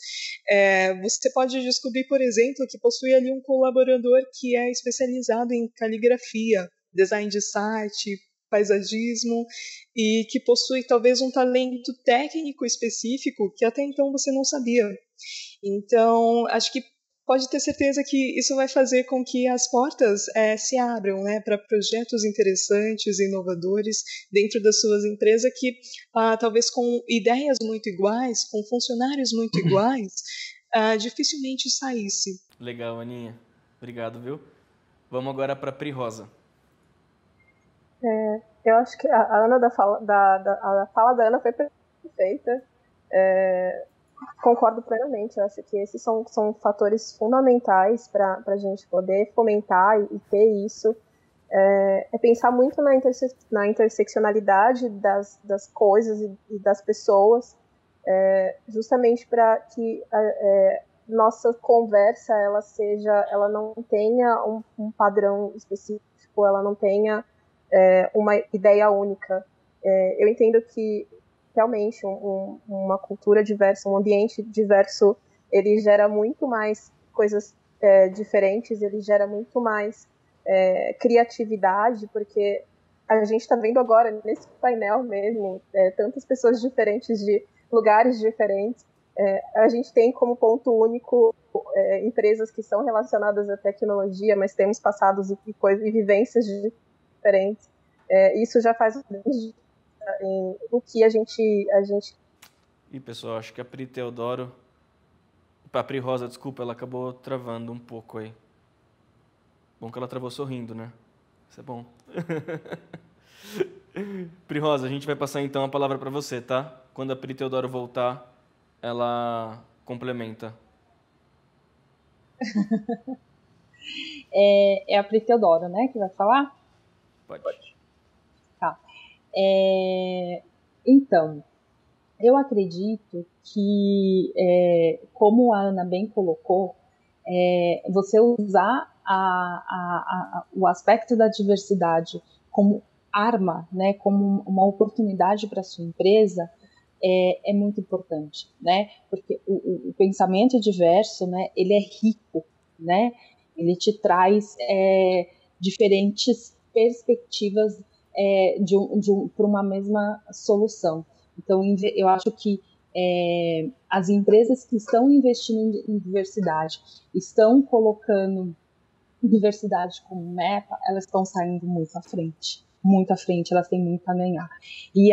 Você pode descobrir, por exemplo, que possui ali um colaborador que é especializado em caligrafia, design de site, paisagismo, e que possui talvez um talento técnico específico que até então você não sabia. Então, acho que pode ter certeza que isso vai fazer com que as portas se abram, né, para projetos interessantes, inovadores dentro das suas empresas que talvez com ideias muito iguais, com funcionários muito iguais, dificilmente saísse. Legal, Aninha. Obrigado, viu? Vamos agora para a Pri Rosa. Eu acho que a Ana a fala da Ana foi perfeita. Concordo plenamente. Eu acho que esses são fatores fundamentais para a gente poder fomentar e ter isso. Pensar muito na interseccionalidade das coisas e das pessoas, justamente para que nossa conversa ela não tenha um padrão específico, ela não tenha uma ideia única. Eu entendo que realmente uma cultura diversa, um ambiente diverso, ele gera muito mais coisas diferentes, ele gera muito mais criatividade, porque a gente está vendo agora nesse painel mesmo tantas pessoas diferentes de lugares diferentes. A gente tem como ponto único empresas que são relacionadas à tecnologia, mas temos passados e vivências diferentes. Isso já faz o que a gente... Ih, pessoal, acho que a Pri Teodoro... A Pri Rosa, desculpa, ela acabou travando um pouco aí. Bom que ela travou sorrindo, né? Isso é bom. Pri Rosa, a gente vai passar então a palavra para você, tá? Quando a Pri Teodoro voltar, ela complementa. É a Pri Teodoro, né, que vai falar? Pode. Tá. Então, eu acredito que, como a Ana bem colocou, você usar o aspecto da diversidade como arma, né, como uma oportunidade para a sua empresa, é muito importante, né, porque o pensamento diverso, né, ele é rico, né, ele te traz diferentes perspectivas para uma mesma solução. Então, eu acho que as empresas que estão investindo em diversidade, estão colocando diversidade como meta, elas estão saindo muito à frente, elas têm muito a ganhar. E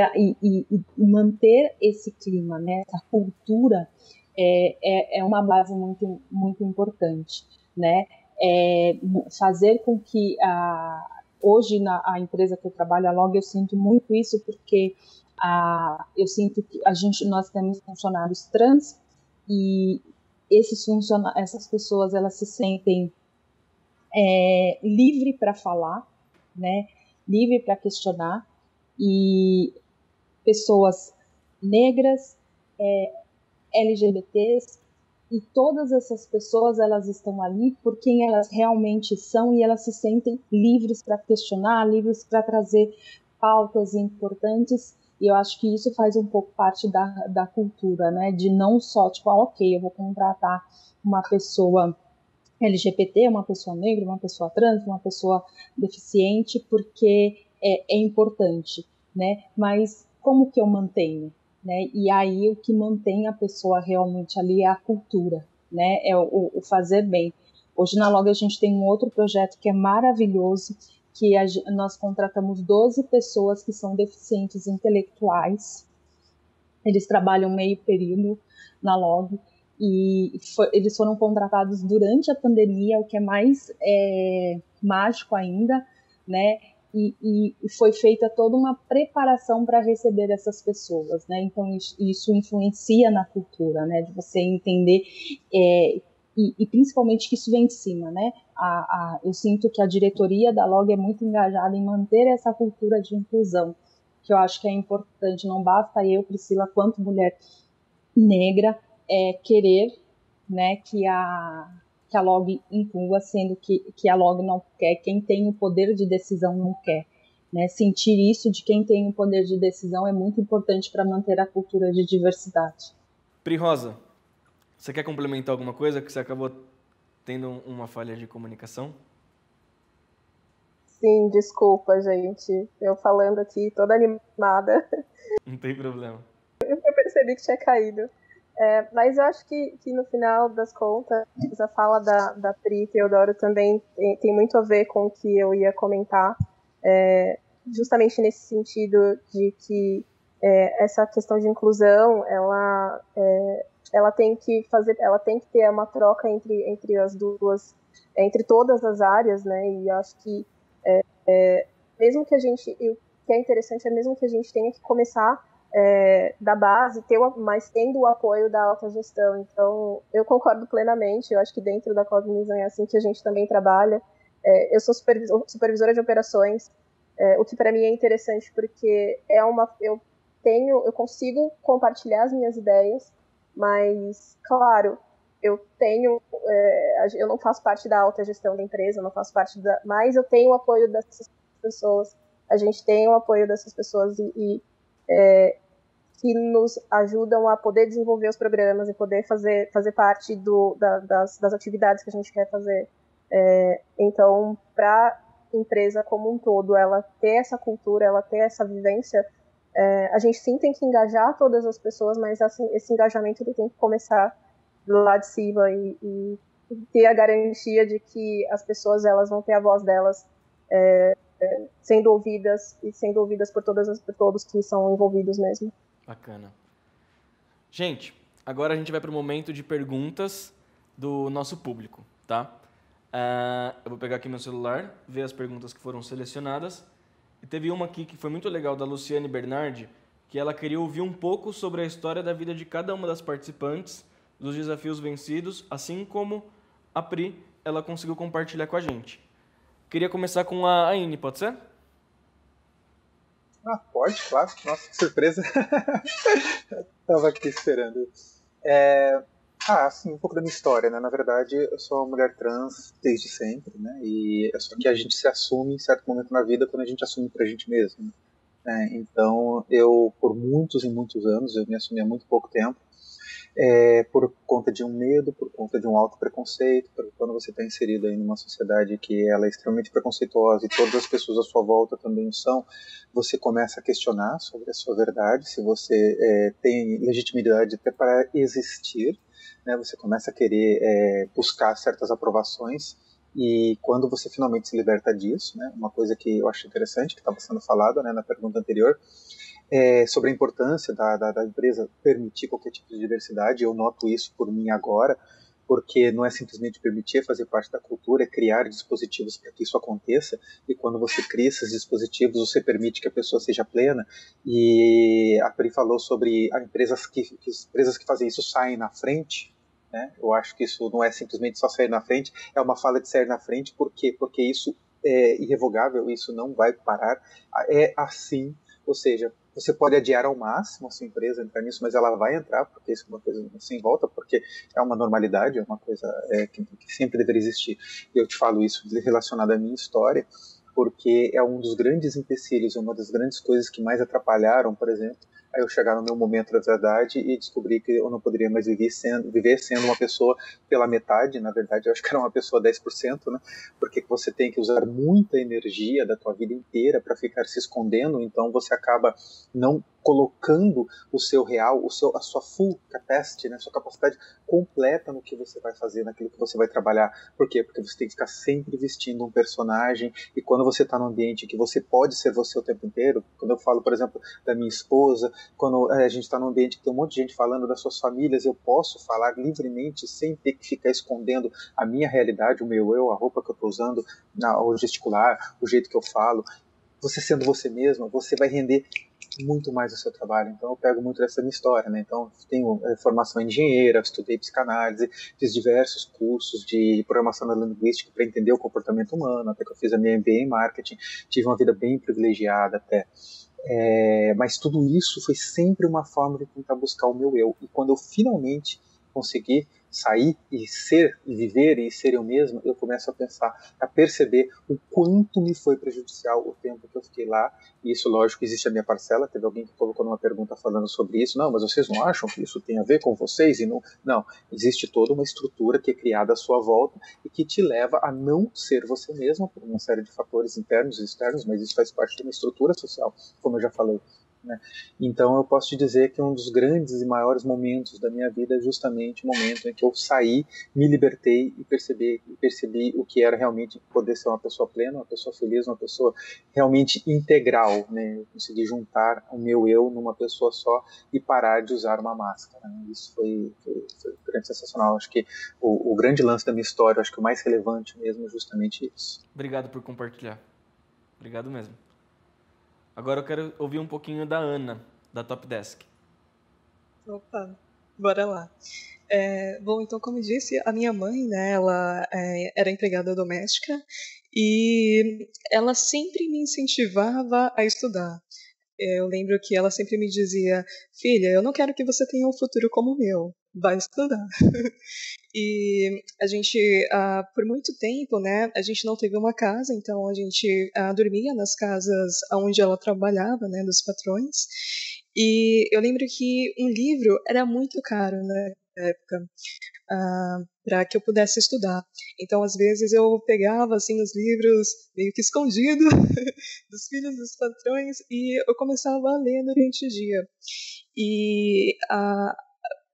manter esse clima, né, essa cultura, é uma base muito, muito importante, né? Fazer com que hoje a empresa que eu trabalho, a Log, eu sinto muito isso, porque eu sinto que nós temos funcionários trans e essas pessoas, elas se sentem livre para falar, né? Livre para questionar, e pessoas negras, LGBTs, e todas essas pessoas, elas estão ali por quem elas realmente são, e elas se sentem livres para questionar, livres para trazer pautas importantes. E eu acho que isso faz um pouco parte da cultura, né? De não só, tipo, ok, eu vou contratar uma pessoa LGBT, uma pessoa negra, uma pessoa trans, uma pessoa deficiente, porque é importante, né? Mas como que eu mantenho, né? E aí o que mantém a pessoa realmente ali é a cultura, né? É o fazer bem. Hoje na Log a gente tem um outro projeto que é maravilhoso, que nós contratamos 12 pessoas que são deficientes intelectuais. Eles trabalham meio período na Log, e eles foram contratados durante a pandemia, o que é mais mágico ainda, né? E foi feita toda uma preparação para receber essas pessoas, né? Então isso influencia na cultura, né? De você entender, e principalmente que isso vem de cima, né? Eu sinto que a diretoria da Log é muito engajada em manter essa cultura de inclusão, que eu acho que é importante. Não basta eu, Priscila, quanto mulher negra, querer, né, que a Log inclua, sendo que a Log não quer. Quem tem o poder de decisão não quer, né? Sentir isso de quem tem o poder de decisão é muito importante para manter a cultura de diversidade. Pri Rosa, você quer complementar alguma coisa que você acabou tendo uma falha de comunicação? Sim, desculpa, gente. Eu falando aqui toda animada. Não tem problema. Eu percebi que tinha caído. Mas eu acho que no final das contas, a fala da Pri Teodoro também tem muito a ver com o que eu ia comentar, justamente nesse sentido de que essa questão de inclusão, ela tem que ter uma troca entre as duas, entre todas as áreas, né? E eu acho que mesmo que a gente, o que é interessante é mesmo que a gente tenha que começar da base, mas tendo o apoio da alta gestão. Então, eu concordo plenamente. Eu acho que dentro da Cognizant é assim que a gente também trabalha. Eu sou supervisora de operações, o que para mim é interessante, porque eu consigo compartilhar as minhas ideias, mas, claro, eu não faço parte da alta gestão da empresa, mas eu tenho o apoio dessas pessoas. A gente tem o apoio dessas pessoas que nos ajudam a poder desenvolver os programas e poder fazer parte das atividades que a gente quer fazer. Então, para a empresa como um todo, ela ter essa cultura, ela ter essa vivência, a gente sim tem que engajar todas as pessoas, mas assim, esse engajamento ele tem que começar do lado de cima e ter a garantia de que as pessoas elas vão ter a voz delas sendo ouvidas por todos que são envolvidos mesmo. Bacana. Gente, agora a gente vai para o momento de perguntas do nosso público, tá? Eu vou pegar aqui meu celular, ver as perguntas que foram selecionadas. E teve uma aqui que foi muito legal, da Luciane Bernardi, que ela queria ouvir um pouco sobre a história da vida de cada uma das participantes, dos desafios vencidos, assim como a Pri, ela conseguiu compartilhar com a gente. Queria começar com a Aine, pode ser? Pode, claro. Nossa, que surpresa. Tava aqui esperando. Assim, um pouco da minha história, né? Na verdade, eu sou uma mulher trans desde sempre, né? E só que a gente se assume em certo momento na vida quando a gente assume pra gente mesmo, né? Então, eu, por muitos e muitos anos, eu me assumi há muito pouco tempo, por conta de um medo, por conta de um alto preconceito, porque quando você está inserido aí numa sociedade que ela é extremamente preconceituosa e todas as pessoas à sua volta também o são, você começa a questionar sobre a sua verdade, se você tem legitimidade até para existir, né? Você começa a querer buscar certas aprovações. E quando você finalmente se liberta disso, né, uma coisa que eu acho interessante, que estava sendo falada, né, na pergunta anterior, sobre a importância da empresa permitir qualquer tipo de diversidade. Eu noto isso por mim agora, porque não é simplesmente permitir, é fazer parte da cultura, é criar dispositivos para que isso aconteça, e quando você cria esses dispositivos, você permite que a pessoa seja plena, e a Pri falou sobre as empresas que fazem isso saem na frente, né? Eu acho que isso não é simplesmente só sair na frente, é uma fala de sair na frente. Por quê? Porque isso é irrevogável, isso não vai parar, é assim, ou seja, você pode adiar ao máximo a sua empresa entrar nisso, mas ela vai entrar, porque isso é uma coisa sem volta, porque é uma normalidade, é uma coisa que sempre deveria existir. E eu te falo isso relacionado à minha história, porque é um dos grandes empecilhos, uma das grandes coisas que mais atrapalharam, por exemplo, aí eu chegar no meu momento da verdade e descobri que eu não poderia mais viver sendo uma pessoa pela metade. Na verdade, eu acho que era uma pessoa 10%, né? Porque você tem que usar muita energia da tua vida inteira para ficar se escondendo, então você acaba não colocando o seu real, a sua full capacity, né, sua capacidade completa no que você vai fazer, naquilo que você vai trabalhar. Por quê? Porque você tem que ficar sempre vestindo um personagem, e quando você está num ambiente que você pode ser você o tempo inteiro, quando eu falo, por exemplo, da minha esposa, quando a gente está num ambiente que tem um monte de gente falando das suas famílias, eu posso falar livremente, sem ter que ficar escondendo a minha realidade, o meu eu, a roupa que eu estou usando, o gesticular, o jeito que eu falo. Você sendo você mesma, você vai render muito mais o seu trabalho. Então eu pego muito dessa minha história, né? Então tenho formação em engenheira, estudei psicanálise, fiz diversos cursos de programação neurolinguística para entender o comportamento humano, até que eu fiz a minha MBA em marketing, tive uma vida bem privilegiada até. Mas tudo isso foi sempre uma forma de tentar buscar o meu eu. E quando eu finalmente consegui sair e ser, e viver e ser eu mesmo, eu começo a pensar, a perceber o quanto me foi prejudicial o tempo que eu fiquei lá. E isso, lógico, existe a minha parcela. Teve alguém que colocou numa pergunta falando sobre isso. Não, mas vocês não acham que isso tem a ver com vocês? E não, não, existe toda uma estrutura que é criada à sua volta e que te leva a não ser você mesmo por uma série de fatores internos e externos, mas isso faz parte de uma estrutura social, como eu já falei, né? Então eu posso te dizer que um dos grandes e maiores momentos da minha vida é justamente o momento em que eu saí, me libertei e percebi o que era realmente poder ser uma pessoa plena, uma pessoa feliz, uma pessoa realmente integral, né? Eu consegui juntar o meu eu numa pessoa só e parar de usar uma máscara, né? Isso foi grande, sensacional. Acho que o grande lance da minha história, acho que o mais relevante mesmo é justamente isso. Obrigado por compartilhar. Obrigado mesmo. Agora eu quero ouvir um pouquinho da Ana, da Top Desk. Opa, bora lá. Bom, então, como eu disse, a minha mãe, né, ela era empregada doméstica e ela sempre me incentivava a estudar. Eu lembro que ela sempre me dizia: filha, eu não quero que você tenha um futuro como o meu, vai estudar. E a gente, por muito tempo, né, a gente não teve uma casa, então a gente dormia nas casas onde ela trabalhava, né, dos patrões. E eu lembro que um livro era muito caro, né, na época, para que eu pudesse estudar. Então, às vezes, eu pegava assim os livros meio que escondido dos filhos dos patrões e eu começava a ler durante o dia. E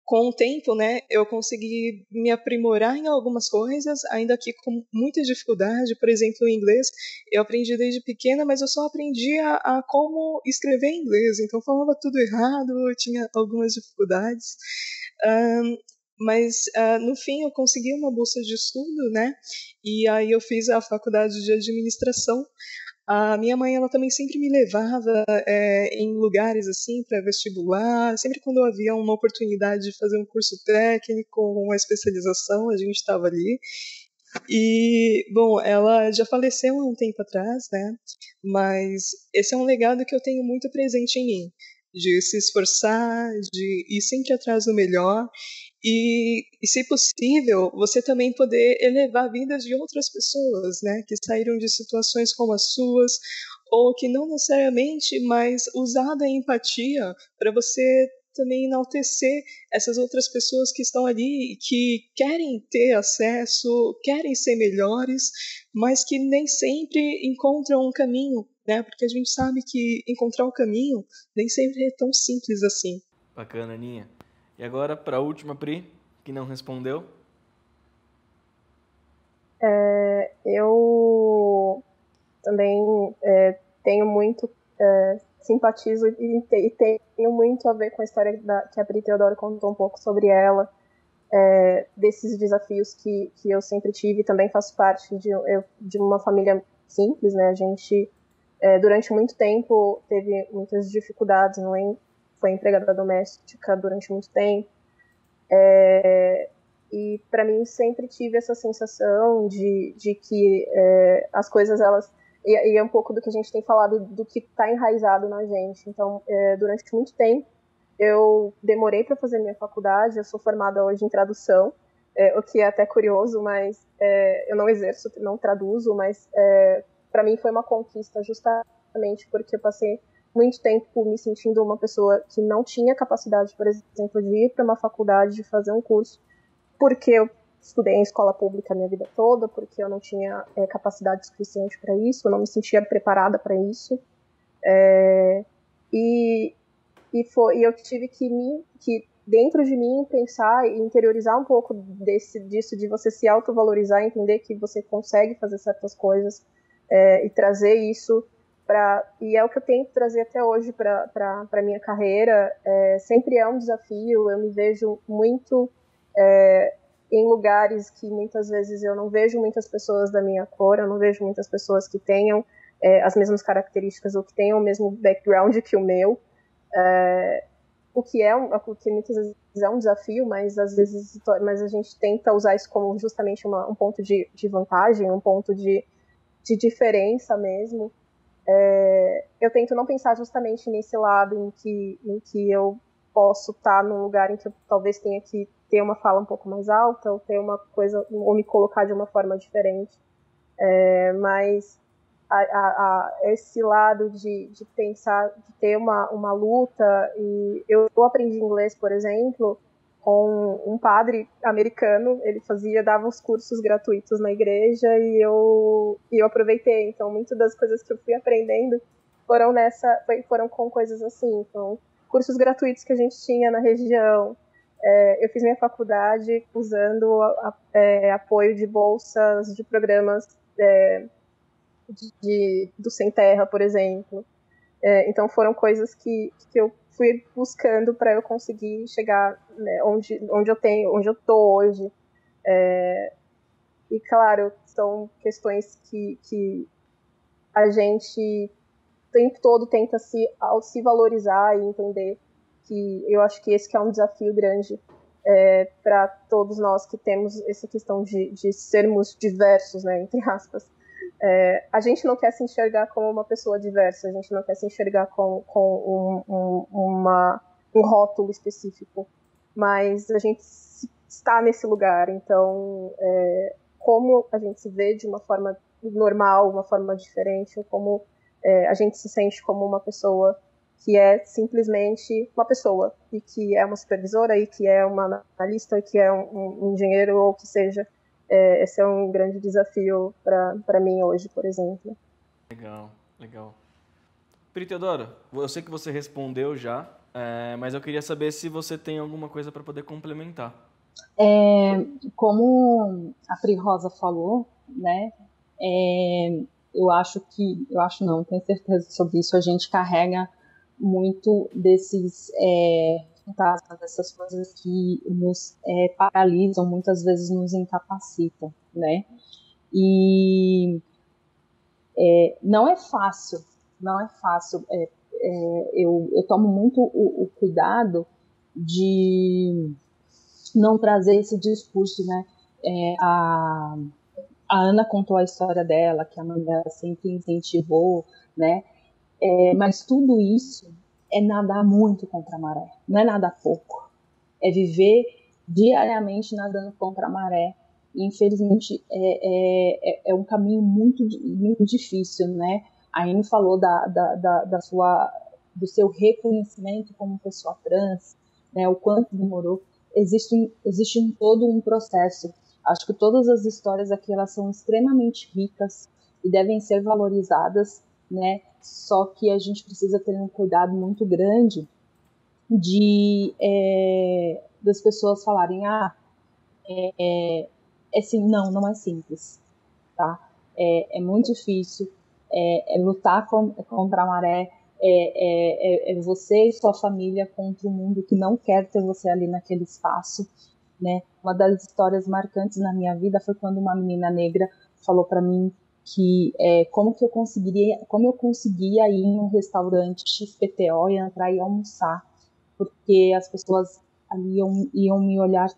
com o tempo, né, eu consegui me aprimorar em algumas coisas, ainda que com muita dificuldade. Por exemplo, o inglês, eu aprendi desde pequena, mas eu só aprendi a como escrever em inglês, então falava tudo errado, eu tinha algumas dificuldades. Mas no fim eu consegui uma bolsa de estudo, né? E aí eu fiz a faculdade de administração. A minha mãe, ela também sempre me levava em lugares assim para vestibular. Sempre quando havia uma oportunidade de fazer um curso técnico, uma especialização, a gente estava ali. E, bom, ela já faleceu há um tempo atrás, né? Mas esse é um legado que eu tenho muito presente em mim, de se esforçar, de ir sempre atrás do melhor e, se possível, você também poder elevar vidas de outras pessoas, né, que saíram de situações como as suas, ou que não necessariamente, mas usar da empatia para você também enaltecer essas outras pessoas que estão ali e que querem ter acesso, querem ser melhores, mas que nem sempre encontram um caminho, né? Porque a gente sabe que encontrar o caminho nem sempre é tão simples assim. Bacana, Aninha. E agora, para a última, Pri, que não respondeu. Eu também tenho muito, simpatizo e tenho muito a ver com a história que a Pri Teodoro contou um pouco sobre ela, desses desafios que eu sempre tive. Também faço parte de uma família simples, né? A gente, durante muito tempo, teve muitas dificuldades, foi empregada doméstica durante muito tempo. E para mim sempre tive essa sensação de que as coisas, elas, e é um pouco do que a gente tem falado, do que está enraizado na gente. Então, durante muito tempo eu demorei para fazer minha faculdade. Eu sou formada hoje em tradução, o que é até curioso, mas eu não exerço, não traduzo, mas para mim foi uma conquista, justamente porque eu passei muito tempo me sentindo uma pessoa que não tinha capacidade, por exemplo, de ir para uma faculdade, de fazer um curso, porque eu estudei em escola pública a minha vida toda, porque eu não tinha capacidade suficiente para isso, eu não me sentia preparada para isso. E eu tive que dentro de mim pensar e interiorizar um pouco disso, de você se autovalorizar, entender que você consegue fazer certas coisas, e trazer isso e é o que eu tento trazer até hoje para a minha carreira. Sempre é um desafio. Eu me vejo muito em lugares que muitas vezes eu não vejo muitas pessoas da minha cor, eu não vejo muitas pessoas que tenham as mesmas características ou que tenham o mesmo background que o meu, o que muitas vezes é um desafio, mas às vezes a gente tenta usar isso como justamente um ponto de vantagem, um ponto de diferença mesmo. Eu tento não pensar justamente nesse lado em que eu posso estar num lugar em que eu talvez tenha que ter uma fala um pouco mais alta, ou ter uma coisa, ou me colocar de uma forma diferente. Mas esse lado de pensar, de ter uma luta. E eu aprendi inglês, por exemplo, com um padre americano. Ele dava os cursos gratuitos na igreja, e eu aproveitei. Então, muitas das coisas que eu fui aprendendo foram com coisas assim. Então, cursos gratuitos que a gente tinha na região. Eu fiz minha faculdade usando apoio de bolsas de programas do Sem Terra, por exemplo. Então foram coisas que eu fui buscando para eu conseguir chegar, né, onde eu tô hoje. E claro, são questões que a gente o tempo todo tenta se valorizar e entender, que eu acho que esse que é um desafio grande para todos nós que temos essa questão de sermos diversos, né, entre aspas. A gente não quer se enxergar como uma pessoa diversa, a gente não quer se enxergar com um rótulo específico, mas a gente está nesse lugar. Então, como a gente se vê de uma forma normal, uma forma diferente, ou como a gente se sente como uma pessoa que é simplesmente uma pessoa, e que é uma supervisora, e que é uma analista, e que é um engenheiro, ou que seja. Esse é um grande desafio para mim hoje, por exemplo. Legal. Pri Teodoro, eu sei que você respondeu já, mas eu queria saber se você tem alguma coisa para poder complementar. Como a Pri Rosa falou, né, tenho certeza sobre isso, a gente carrega muito desses fantasmas, dessas coisas que nos paralisam, muitas vezes nos incapacitam, né? E não é fácil. Eu tomo muito o cuidado de não trazer esse discurso, né? A Ana contou a história dela, que a mãe dela sempre incentivou, né? Mas tudo isso é nadar muito contra a maré, não é nadar pouco. É viver diariamente nadando contra a maré. E, infelizmente, é um caminho muito, muito difícil, né? A Anne falou do seu reconhecimento como pessoa trans, né, o quanto demorou. Existe todo um processo. Acho que todas as histórias aqui elas são extremamente ricas e devem ser valorizadas, né? Só que a gente precisa ter um cuidado muito grande das pessoas falarem, assim, não é simples, tá? É muito difícil, lutar contra a maré, você e sua família contra o mundo que não quer ter você ali naquele espaço, né? Uma das histórias marcantes na minha vida foi quando uma menina negra falou para mim que como eu conseguia ir em um restaurante XPTO e entrar e almoçar, porque as pessoas ali iam me olhar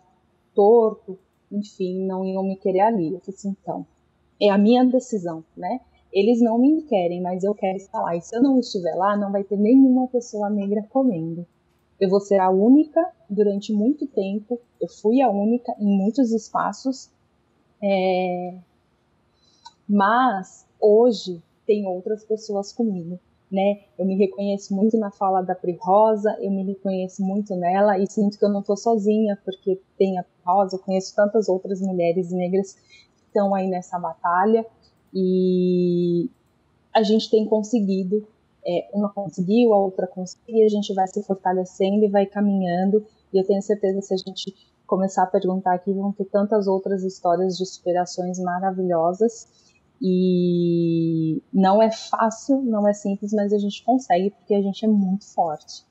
torto, enfim, não iam me querer ali. Eu falei assim, então, é a minha decisão, né? Eles não me querem, mas eu quero estar lá. E se eu não estiver lá, não vai ter nenhuma pessoa negra comendo. Eu vou ser a única durante muito tempo. Eu fui a única em muitos espaços. Mas hoje tem outras pessoas comigo, né? Eu me reconheço muito na fala da Pri Rosa, eu me reconheço muito nela e sinto que eu não estou sozinha, porque tem a Pri Rosa, eu conheço tantas outras mulheres negras que estão aí nessa batalha e a gente tem conseguido, uma conseguiu, a outra conseguiu, e a gente vai se fortalecendo e vai caminhando, e eu tenho certeza que se a gente começar a perguntar aqui, vão ter tantas outras histórias de superações maravilhosas, e não é fácil, não é simples, mas a gente consegue, porque a gente é muito forte.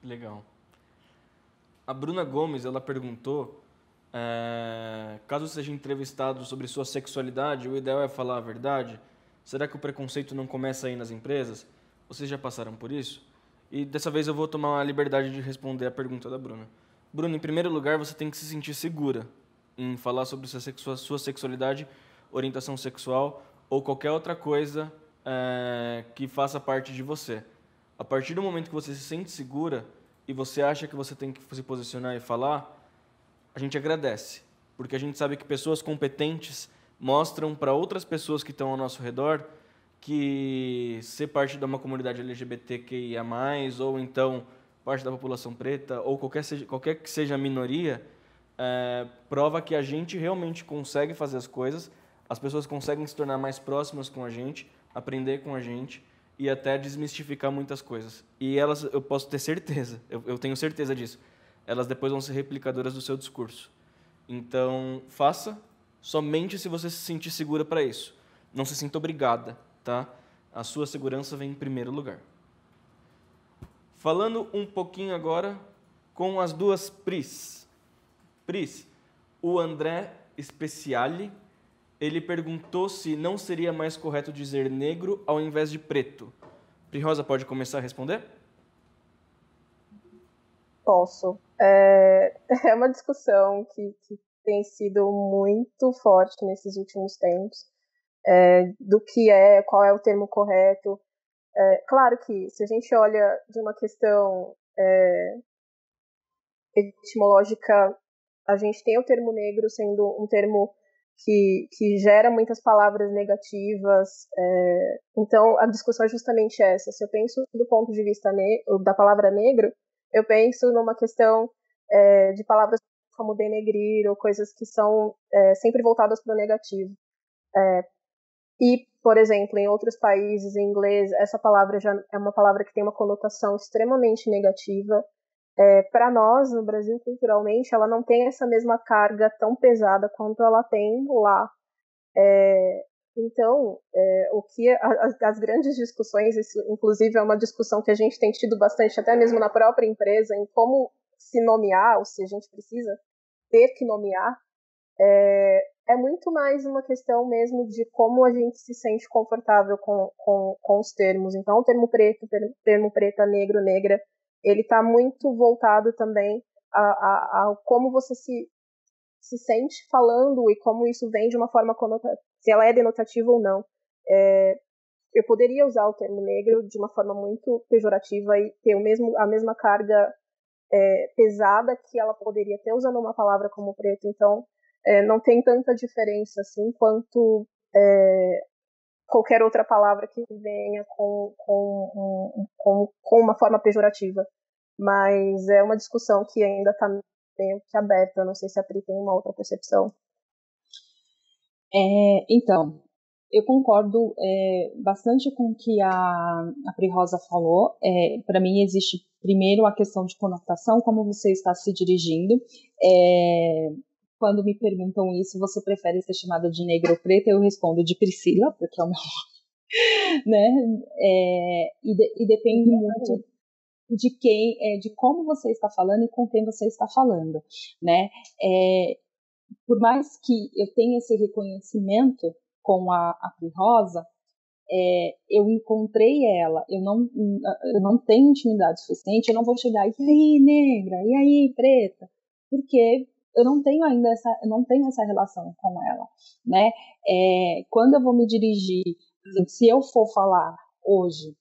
Legal. A Bruna Gomes, ela perguntou, caso seja entrevistado sobre sua sexualidade, o ideal é falar a verdade? Será que o preconceito não começa aí nas empresas? Vocês já passaram por isso? E dessa vez eu vou tomar a liberdade de responder a pergunta da Bruna. Bruna, em primeiro lugar, você tem que se sentir segura em falar sobre sua sexualidade, orientação sexual ou qualquer outra coisa que faça parte de você. A partir do momento que você se sente segura e você acha que você tem que se posicionar e falar, a gente agradece, porque a gente sabe que pessoas competentes mostram para outras pessoas que estão ao nosso redor que ser parte de uma comunidade LGBTQIA+, ou então parte da população preta, ou qualquer que seja a minoria, prova que a gente realmente consegue fazer as coisas, as pessoas conseguem se tornar mais próximas com a gente, aprender com a gente e até desmistificar muitas coisas. E elas, eu posso ter certeza, eu tenho certeza disso, elas depois vão ser replicadoras do seu discurso. Então, faça somente se você se sentir segura para isso. Não se sinta obrigada, tá? A sua segurança vem em primeiro lugar. Falando um pouquinho agora com as duas Pris. Pris, o André Speciali, ele perguntou se não seria mais correto dizer negro ao invés de preto. Pri Rosa, pode começar a responder? Posso. É uma discussão que tem sido muito forte nesses últimos tempos, do que qual é o termo correto. Claro que, se a gente olha de uma questão etimológica, a gente tem o termo negro sendo um termo que gera muitas palavras negativas. Então, a discussão é justamente essa. Se eu penso do ponto de vista da palavra negro, eu penso numa questão de palavras como denegrir ou coisas que são sempre voltadas para o negativo. E, por exemplo, em outros países, em inglês, essa palavra já é uma palavra que tem uma conotação extremamente negativa. Para nós, no Brasil, culturalmente, ela não tem essa mesma carga tão pesada quanto ela tem lá. Então, o que as grandes discussões, isso inclusive é uma discussão que a gente tem tido bastante, até mesmo na própria empresa, em como se nomear, ou se a gente precisa ter que nomear, é muito mais uma questão mesmo de como a gente se sente confortável com os termos. Então, o termo preto, termo preta, negro, negra, ele está muito voltado também a como você se sente falando e como isso vem de uma forma conotativa, se ela é denotativa ou não. Eu poderia usar o termo negro de uma forma muito pejorativa e ter a mesma carga pesada que ela poderia ter usando uma palavra como preto. Então, não tem tanta diferença assim quanto qualquer outra palavra que venha com uma forma pejorativa. mas é uma discussão que ainda está meio que aberta. Não sei se a Pri tem uma outra percepção. Então, eu concordo bastante com o que a Pri Rosa falou. Para mim, existe primeiro a questão de conotação, como você está se dirigindo. Quando me perguntam isso, você prefere ser chamada de negra ou preta? Eu respondo de Priscila, porque é o meu nome, né? E depende muito de quem, de como você está falando e com quem você está falando, né? Por mais que eu tenha esse reconhecimento com a Pri Rosa, eu encontrei ela, eu não tenho intimidade suficiente, eu não vou chegar e aí, negra, e aí, preta, porque eu não tenho ainda essa relação com ela, né? Quando eu vou me dirigir, por exemplo, se eu for falar hoje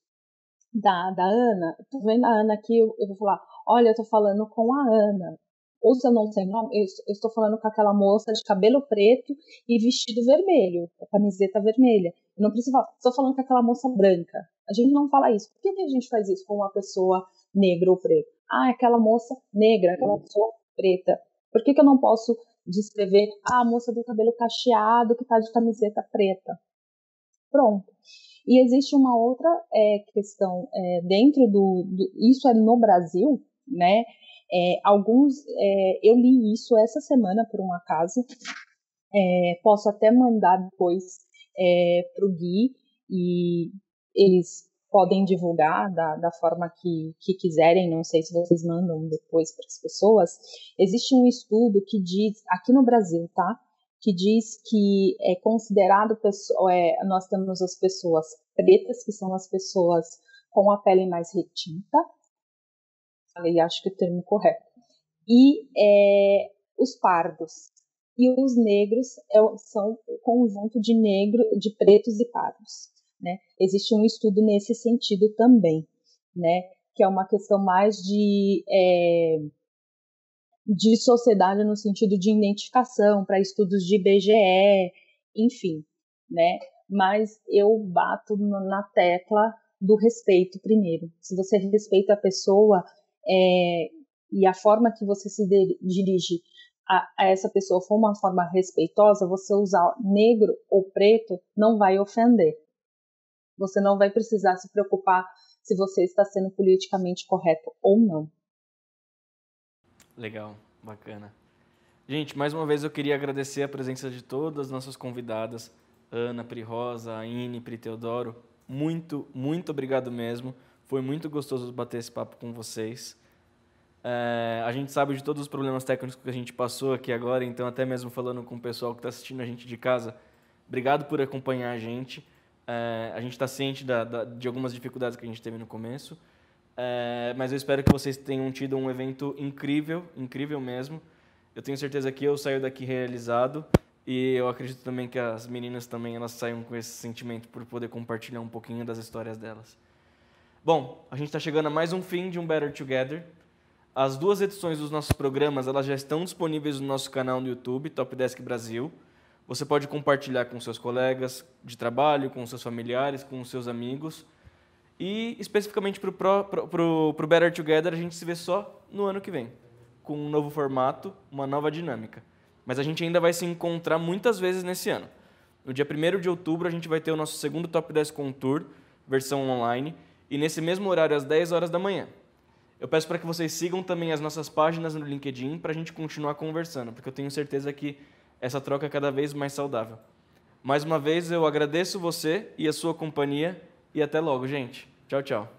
da Ana, tô vendo a Ana aqui, eu vou falar, olha, eu tô falando com a Ana. Ou se eu não sei nome, eu estou falando com aquela moça de cabelo preto e vestido vermelho, camiseta vermelha. Eu não preciso falar, estou falando com aquela moça branca. A gente não fala isso. Por que a gente faz isso com uma pessoa negra ou preta? Aquela moça negra, aquela pessoa preta. Por que eu não posso descrever a moça do cabelo cacheado que está de camiseta preta? Pronto. E existe uma outra questão dentro isso é no Brasil, né? Eu li isso essa semana por um acaso, posso até mandar depois para o Gui e eles podem divulgar da forma que quiserem, não sei se vocês mandam depois para as pessoas. Existe um estudo que diz, aqui no Brasil, tá? Que diz que é considerado, nós temos as pessoas pretas, que são as pessoas com a pele mais retinta, falei, acho que o termo correto, e os pardos. E os negros são o conjunto de pretos e pardos, né? Existe um estudo nesse sentido também, né? Que é uma questão mais de sociedade no sentido de identificação, para estudos de IBGE, enfim, né? Mas eu bato na tecla do respeito primeiro. Se você respeita a pessoa e a forma que você se dirige a essa pessoa for uma forma respeitosa, você usar negro ou preto não vai ofender. Você não vai precisar se preocupar se você está sendo politicamente correto ou não. Legal, bacana. Gente, mais uma vez eu queria agradecer a presença de todas as nossas convidadas, Ana, Pri Rosa, Aine, Pri Teodoro. Muito, muito obrigado mesmo. Foi muito gostoso bater esse papo com vocês. A gente sabe de todos os problemas técnicos que a gente passou aqui agora, então até mesmo falando com o pessoal que está assistindo a gente de casa, obrigado por acompanhar a gente. A gente está ciente de algumas dificuldades que a gente teve no começo, mas eu espero que vocês tenham tido um evento incrível, incrível mesmo. Eu tenho certeza que eu saio daqui realizado e eu acredito também que as meninas também elas saiam com esse sentimento por poder compartilhar um pouquinho das histórias delas. Bom, a gente está chegando a mais um fim de um Better Together. As 2 edições dos nossos programas elas já estão disponíveis no nosso canal no YouTube, Top Desk Brasil. Você pode compartilhar com seus colegas de trabalho, com seus familiares, com seus amigos. E, especificamente para o Better Together, a gente se vê só no ano que vem, com um novo formato, uma nova dinâmica. Mas a gente ainda vai se encontrar muitas vezes nesse ano. No dia 1º de outubro, a gente vai ter o nosso segundo Top Desk On Tour, versão online, e nesse mesmo horário, às 10 horas da manhã. Eu peço para que vocês sigam também as nossas páginas no LinkedIn para a gente continuar conversando, porque eu tenho certeza que essa troca é cada vez mais saudável. Mais uma vez, eu agradeço você e a sua companhia e até logo, gente. Tchau, tchau.